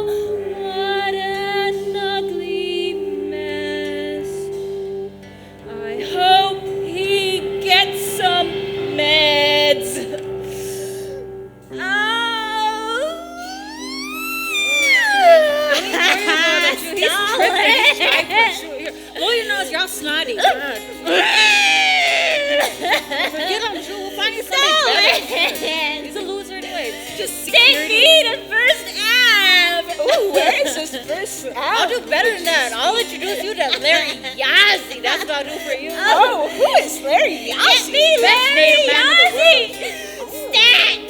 What an ugly mess. I hope he gets some meds. Blow your nose, y'all snotty. Forget him, Drew. We'll find you something better. He's a loser anyway. Just Take me to First Ave. Ooh, where is this first I'll do better than that. I'll introduce you to Larry Yazzie. That's what I'll do for you. Oh, who is Larry Get Yazzie? me Best Larry native man in the Yazzie. Stat.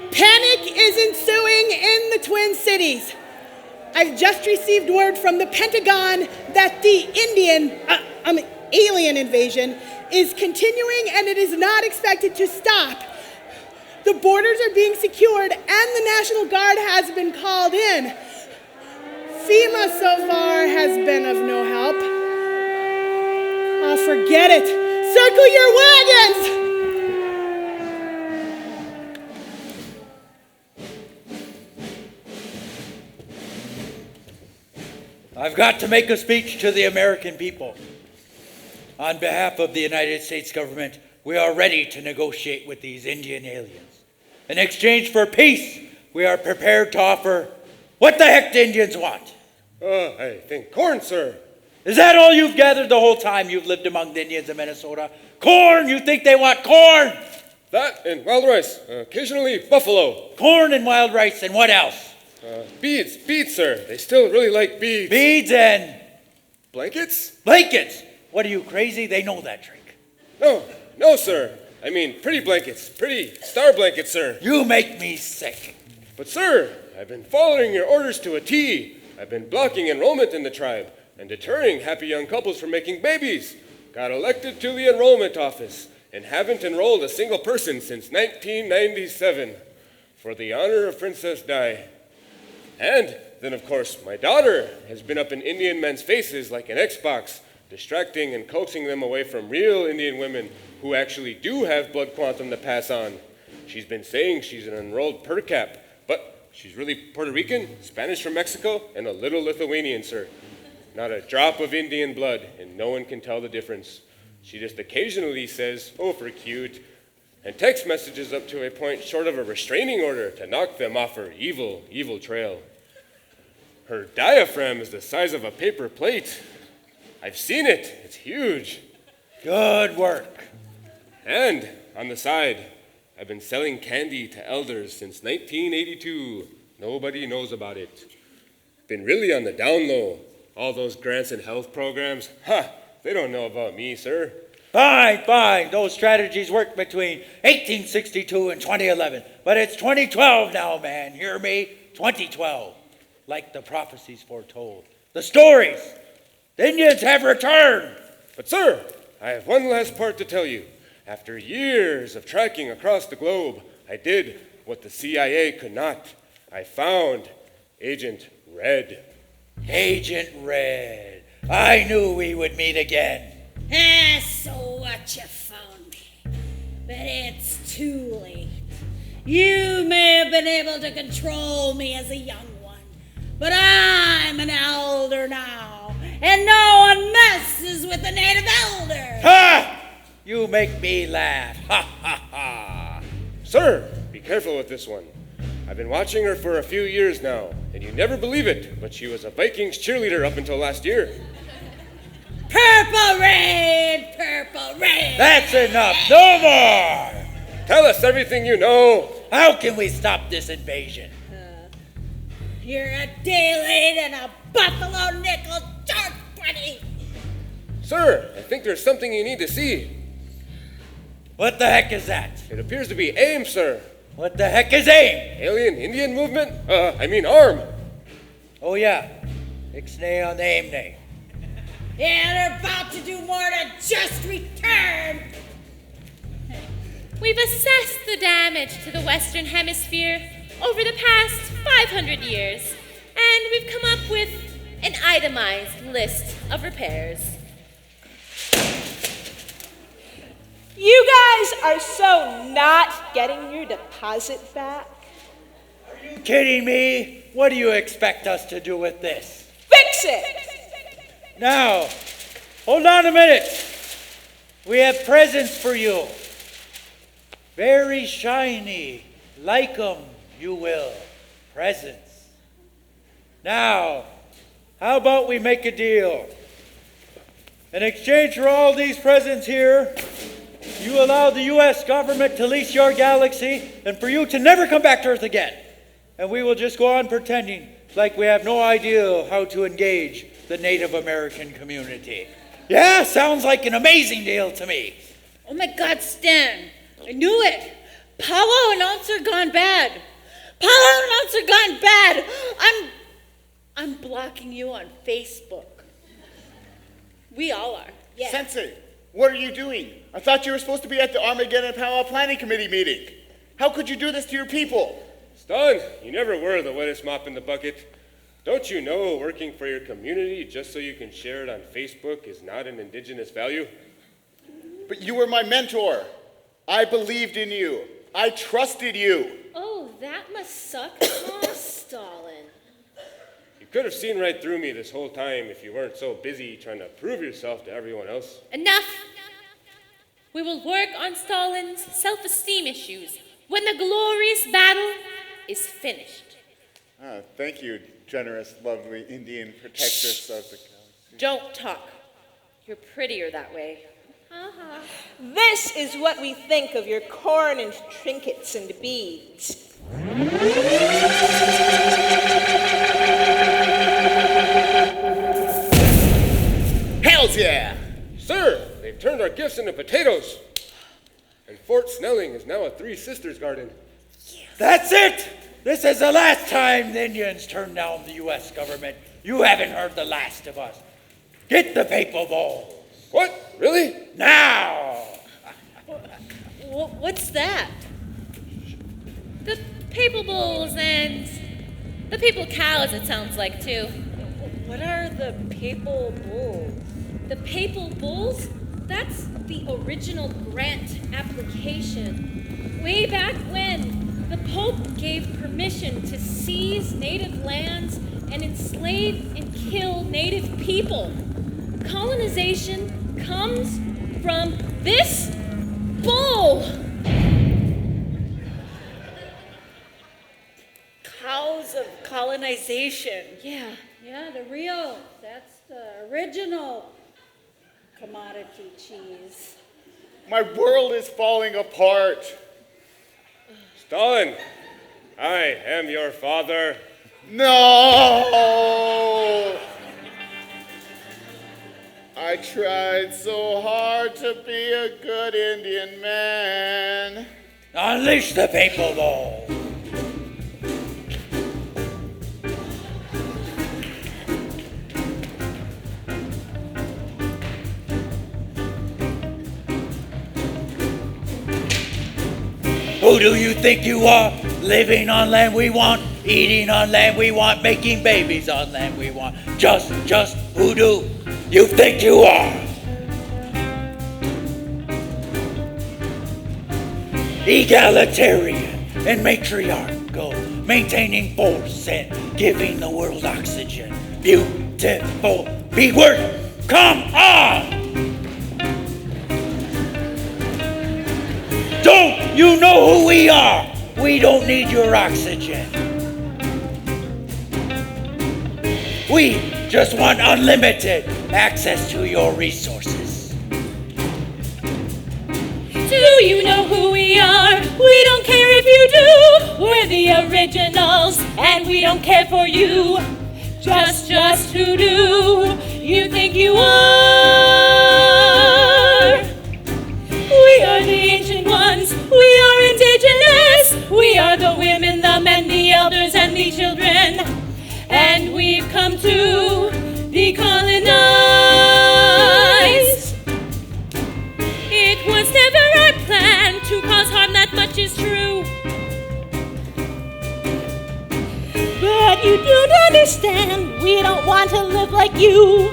Panic is ensuing in the Twin Cities. I've just received word from the Pentagon that the alien invasion is continuing and it is not expected to stop. The borders are being secured and the National Guard has been called in. FEMA so far has been of no help. Oh, forget it. Circle your wagons! I've got to make a speech to the American people. On behalf of the United States government, we are ready to negotiate with these Indian aliens. In exchange for peace, we are prepared to offer what the heck the Indians want. I think corn, sir. Is that all you've gathered the whole time you've lived among the Indians of Minnesota? Corn! You think they want corn? That and wild rice. Occasionally buffalo. Corn and wild rice and what else? Beads, sir. They still really like beads. Beads and Blankets? blankets. What are you, crazy? They know that trick. No, sir. I mean, pretty blankets. Pretty star blankets, sir. You make me sick. But, sir, I've been following your orders to a T. I've been blocking enrollment in the tribe and deterring happy young couples from making babies. Got elected to the enrollment office and haven't enrolled a single person since 1997 for the honor of Princess Di. And then, of course, my daughter has been up in Indian men's faces like an Xbox, distracting and coaxing them away from real Indian women who actually do have blood quantum to pass on. She's been saying she's an enrolled per cap, but she's really Puerto Rican, Spanish from Mexico, and a little Lithuanian, sir. Not a drop of Indian blood, and no one can tell the difference. She just occasionally says, "Oh, for cute," and text messages up to a point short of a restraining order to knock them off her evil, evil trail. Her diaphragm is the size of a paper plate. I've seen it. It's huge. Good work. And on the side, I've been selling candy to elders since 1982. Nobody knows about it. Been really on the down low. All those grants and health programs, they don't know about me, sir. Fine. Those strategies worked between 1862 and 2011. But it's 2012 now, man. Hear me? 2012. Like the prophecies foretold. The stories. The Indians have returned. But, sir, I have one last part to tell you. After years of tracking across the globe, I did what the CIA could not. I found Agent Red. Agent Red. I knew we would meet again. So what you found me? But it's too late. You may have been able to control me as a young one, but I'm an elder now, and no one messes with the native elder. Ha! You make me laugh. Ha ha ha. Sir, be careful with this one. I've been watching her for a few years now, and you never believe it, but she was a Vikings cheerleader up until last year. Purple rain, purple rain. That's enough. No more. Tell us everything you know. How can we stop this invasion? You're a day late and a buffalo nickel dark bunny. Sir, I think there's something you need to see. What the heck is that? It appears to be AIM, sir. What the heck is AIM? Alien Indian Movement? ARM. Oh yeah. Ixnay on the AIM name. Yeah, they're about to do more than just return. We've assessed the damage to the Western Hemisphere over the past 500 years, and we've come up with an itemized list of repairs. You guys are so not getting your deposit back. Are you kidding me? What do you expect us to do with this? Fix it! Now, hold on a minute. We have presents for you. Very shiny, like 'em, you will. Presents. Now, how about we make a deal? In exchange for all these presents here, you allow the U.S. government to lease your galaxy and for you to never come back to Earth again. And we will just go on pretending like we have no idea how to engage the Native American community. Yeah, sounds like an amazing deal to me. Oh my God, Stan, I knew it. Powwow announcer gone bad. Powwow announcer gone bad. I'm blocking you on Facebook. We all are. Yeah. Sensei, what are you doing? I thought you were supposed to be at the Armageddon Powwow Planning Committee meeting. How could you do this to your people? Stalin, you never were the wettest mop in the bucket. Don't you know working for your community just so you can share it on Facebook is not an indigenous value? But you were my mentor. I believed in you. I trusted you. Oh, that must suck, huh, Stalin? You could have seen right through me this whole time if you weren't so busy trying to prove yourself to everyone else. Enough! We will work on Stalin's self-esteem issues when the glorious battle is finished. Thank you, generous, lovely Indian protectress of the galaxy. Don't talk. You're prettier that way. This is what we think of your corn and trinkets and beads. Hells yeah! Sir, they've turned our gifts into potatoes. And Fort Snelling is now a Three Sisters garden. That's it! This is the last time the Indians turn down the U.S. government. You haven't heard the last of us. Get the paper bowls. What? Really? Now! What's that? The papal bulls and the papal cows, it sounds like, too. What are the papal bulls? The papal bulls? That's the original grant application. Way back when the Pope gave permission to seize native lands and enslave and kill native people. Colonization comes from this bull. Cows of colonization. Yeah. Yeah, that's the original commodity cheese. My world is falling apart. Stalin, I am your father. No! I tried so hard to be a good Indian man. Unleash the paper bowl. Who do you think you are? Living on land we want, eating on land we want, making babies on land we want. Just who do you think you are? Egalitarian and matriarchal, maintaining force and giving the world oxygen. Beautiful big word, come on! Don't you know who we are? We don't need your oxygen. We just want unlimited access to your resources. Do you know who we are? We don't care if you do. We're the originals, and we don't care for you. Just who do you think you are? We are the ancient ones. We are indigenous. We are the women, the men, the elders, and the children. And we've come to decolonize. It was never our plan to cause harm, that much is true. But you don't understand, we don't want to live like you.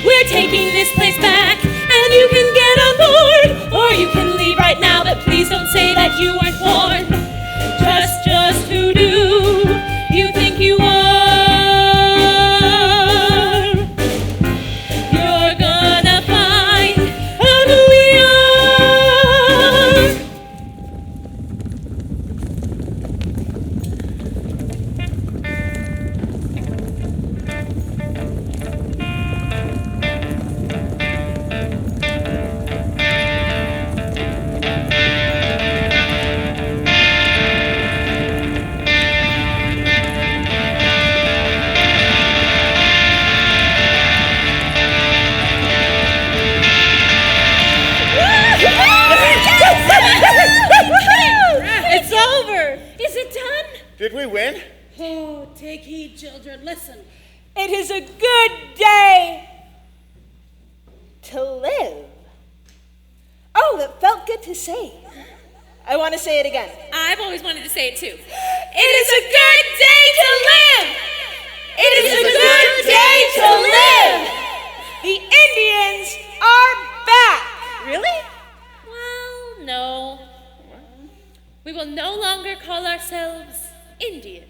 We're taking this place back, and you can get on board, or you can leave right now, but please don't say that you weren't born. Just who do you think you are? You're gonna find out who we are. It's over. Is it done? Did we win? Oh, take heed, children. Listen. It is a good day to live. Oh, that felt good to say. I want to say it again. I've always wanted to say it too. It is a good day to live. It is a good day to live. The Indians are back. Really? Well, no. We will no longer call ourselves Indians.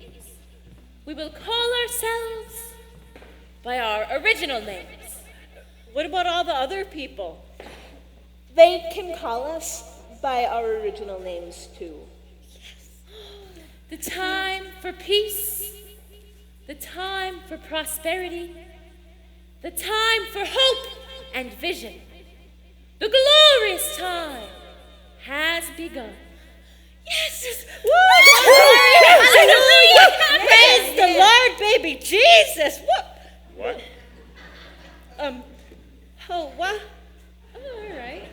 We will call ourselves by our original names. What about all the other people? They can call us by our original names too. The time for peace, the time for prosperity, the time for hope and vision. The glorious time has begun. Yes! Hallelujah! Praise the Lord, baby Jesus! What? Oh, what? Oh, all right.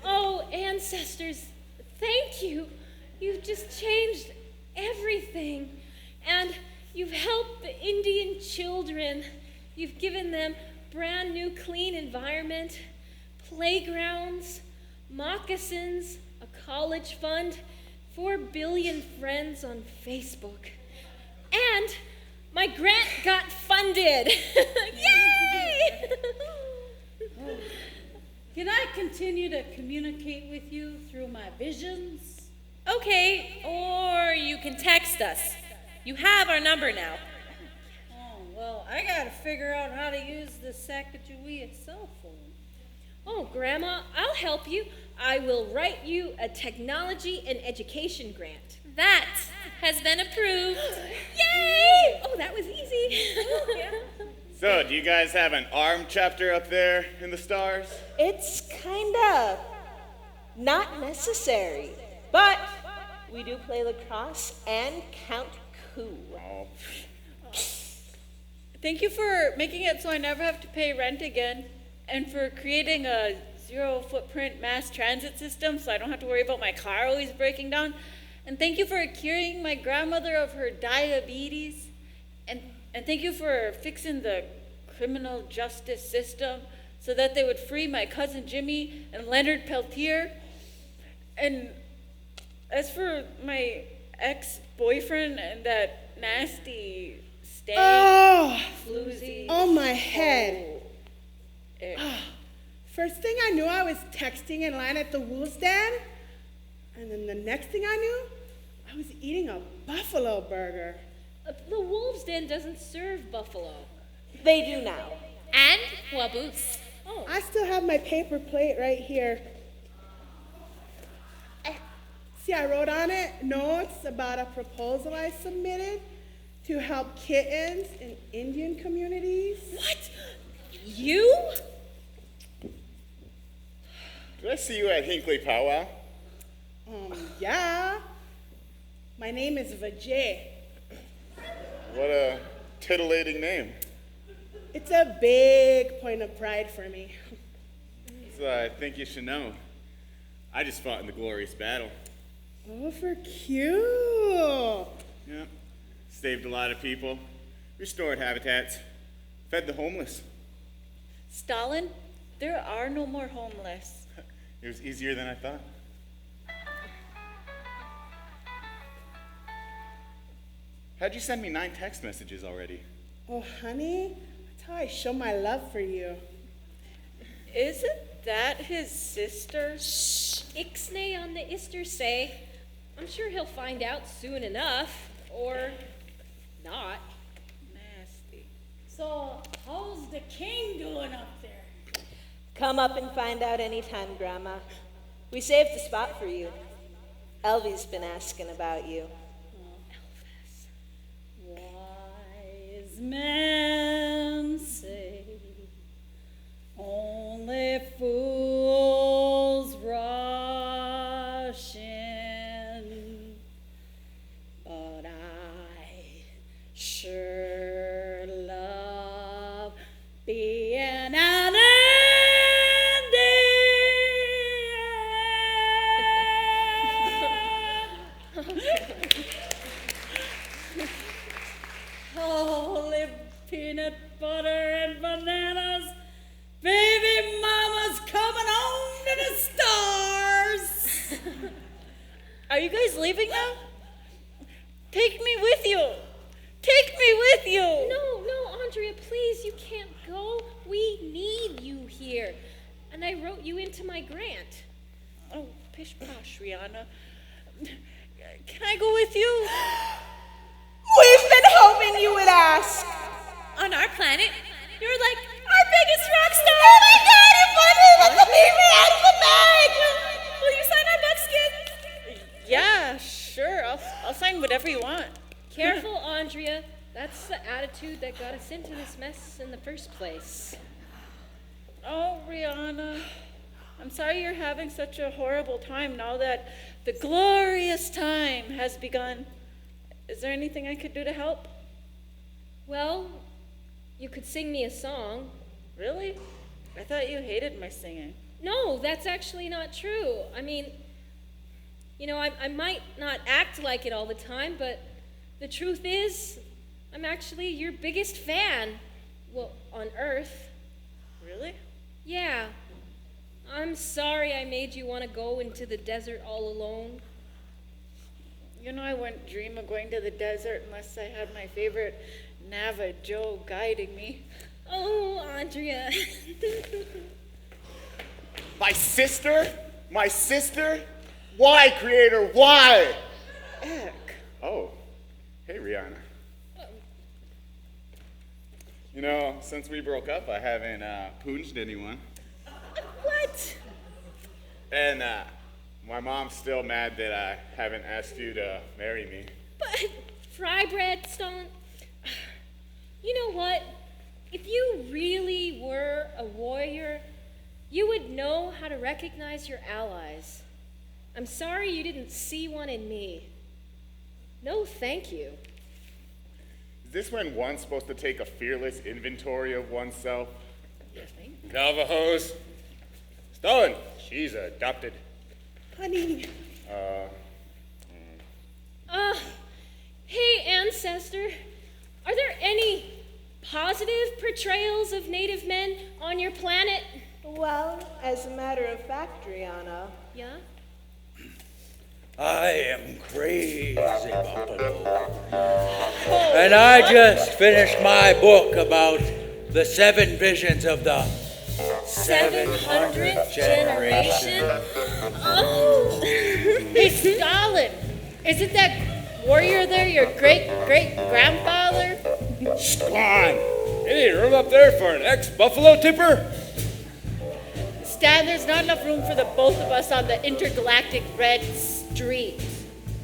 Oh, ancestors, thank you. You've just changed everything. And you've helped the Indian children. You've given them brand new clean environment, playgrounds, moccasins, a college fund, 4 billion friends on Facebook. And my grant got funded. Yay! Can I continue to communicate with you through my visions? Okay, or you can text us. You have our number now. Oh, well, I gotta figure out how to use the Sacagawea cell phone. Oh, Grandma, I'll help you. I will write you a technology and education grant. That has been approved. Yay! Oh, that was easy. So, do you guys have an ARM chapter up there in the stars? It's kinda not necessary, but we do play lacrosse and count coup. Oh, Thank you for making it so I never have to pay rent again, and for creating a zero footprint mass transit system so I don't have to worry about my car always breaking down. And thank you for curing my grandmother of her diabetes. And thank you for fixing the criminal justice system so that they would free my cousin Jimmy and Leonard Peltier. And as for my ex-boyfriend and that nasty stank, floozy. Oh, my head. eh, First thing I knew, I was texting in line at the Wolves Den. And then the next thing I knew, I was eating a buffalo burger. The Wolves Den doesn't serve buffalo. They do now. And waboos. Oh. I still have my paper plate right here. See, I wrote on it notes about a proposal I submitted to help kittens in Indian communities. What? You? Did I see you at Hinckley Powwow? Yeah. My name is Vijay. What a titillating name. It's a big point of pride for me. So I think you should know. I just fought in the glorious battle. Oh, for cute. Yeah. Saved a lot of people, restored habitats, fed the homeless. Stalin, there are no more homeless. It was easier than I thought. How'd you send me 9 text messages already? Oh, honey, that's how I show my love for you. Isn't that his sister? Ixnay on the Ister say. I'm sure he'll find out soon enough. Or not. Nasty. So, how's the king doing up there? Come up and find out anytime, Grandma. We saved the spot for you. Elvie's been asking about you. Wise men say only fools rush in, but I sure love being an holy peanut butter and bananas. Baby mama's coming home to the stars. Are you guys leaving now? Take me with you. Take me with you. No, Andrea, please, you can't go. We need you here. And I wrote you into my grant. Oh, pish posh, Rhianna. Can I go with you? We've been hoping you would ask. On our planet, you're like Our biggest rock star. Oh my God, if only they could leave me out of the bag. will you sign our buckskin? Yeah, sure. I'll sign whatever you want. Careful, Andrea. That's the attitude that got us into this mess in the first place. Oh, Rhianna. I'm sorry you're having such a horrible time now that the glorious time has begun. Is there anything I could do to help? Well, you could sing me a song. Really? I thought you hated my singing. No, that's actually not true. I mean, you know, I might not act like it all the time, but the truth is, I'm actually your biggest fan. Well, on Earth. Really? Yeah. I'm sorry I made you want to go into the desert all alone. You know, I wouldn't dream of going to the desert unless I had my favorite Nava Joe guiding me. Oh, Andrea. My sister? My sister? Why, Creator? Why? Eck. Oh, hey, Rhianna. You know, since we broke up, I haven't pooched anyone. What? And my mom's still mad that I haven't asked you to marry me. But, fry bread, Stalin. You know what? If you really were a warrior, you would know how to recognize your allies. I'm sorry you didn't see one in me. No, thank you. Is this when one's supposed to take a fearless inventory of oneself? Navajos. Stalin, she's adopted. Honey, Hey, ancestor, are there any positive portrayals of Native men on your planet? Well, as a matter of fact, Rhianna, Yeah? I am crazy, Buffalo. And I just finished my book about the 7 visions of the 700th generation. Oh! Hey, Stalin, isn't that warrior there your great-great-grandfather? Come on. Any room up there for an ex-buffalo tipper? Stan, there's not enough room for the both of us on the intergalactic red street.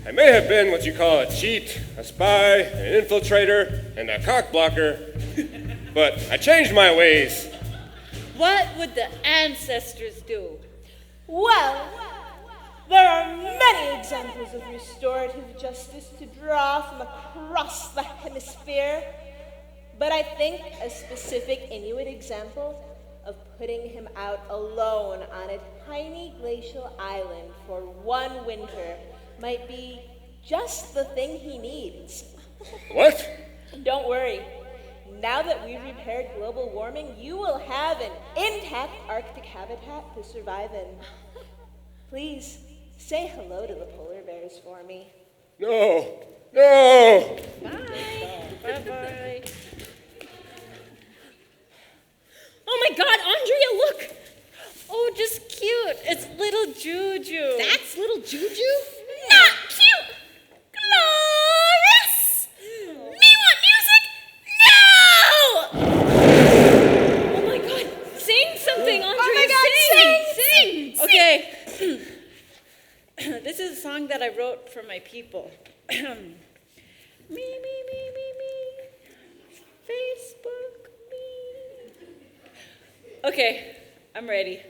I may have been what you call a cheat, a spy, an infiltrator, and a cockblocker, but I changed my ways. What would the ancestors do? well, there are many examples of restorative justice to draw from across the hemisphere, but I think a specific Inuit example of putting him out alone on a tiny glacial island for 1 winter might be just the thing he needs. What? Don't worry. Now that we've repaired global warming, you will have an intact Arctic habitat to survive in. Please, say hello to the polar bears for me. No. No. Bye-bye. Oh my God, Andrea, look! Oh, just cute. It's little Juju. That's little Juju? Not cute! Glorious! Me want music now! Oh my God, sing something, Andrea! Oh sing! Okay. This is a song that I wrote for my people. Me. Facebook, me. Okay, I'm ready.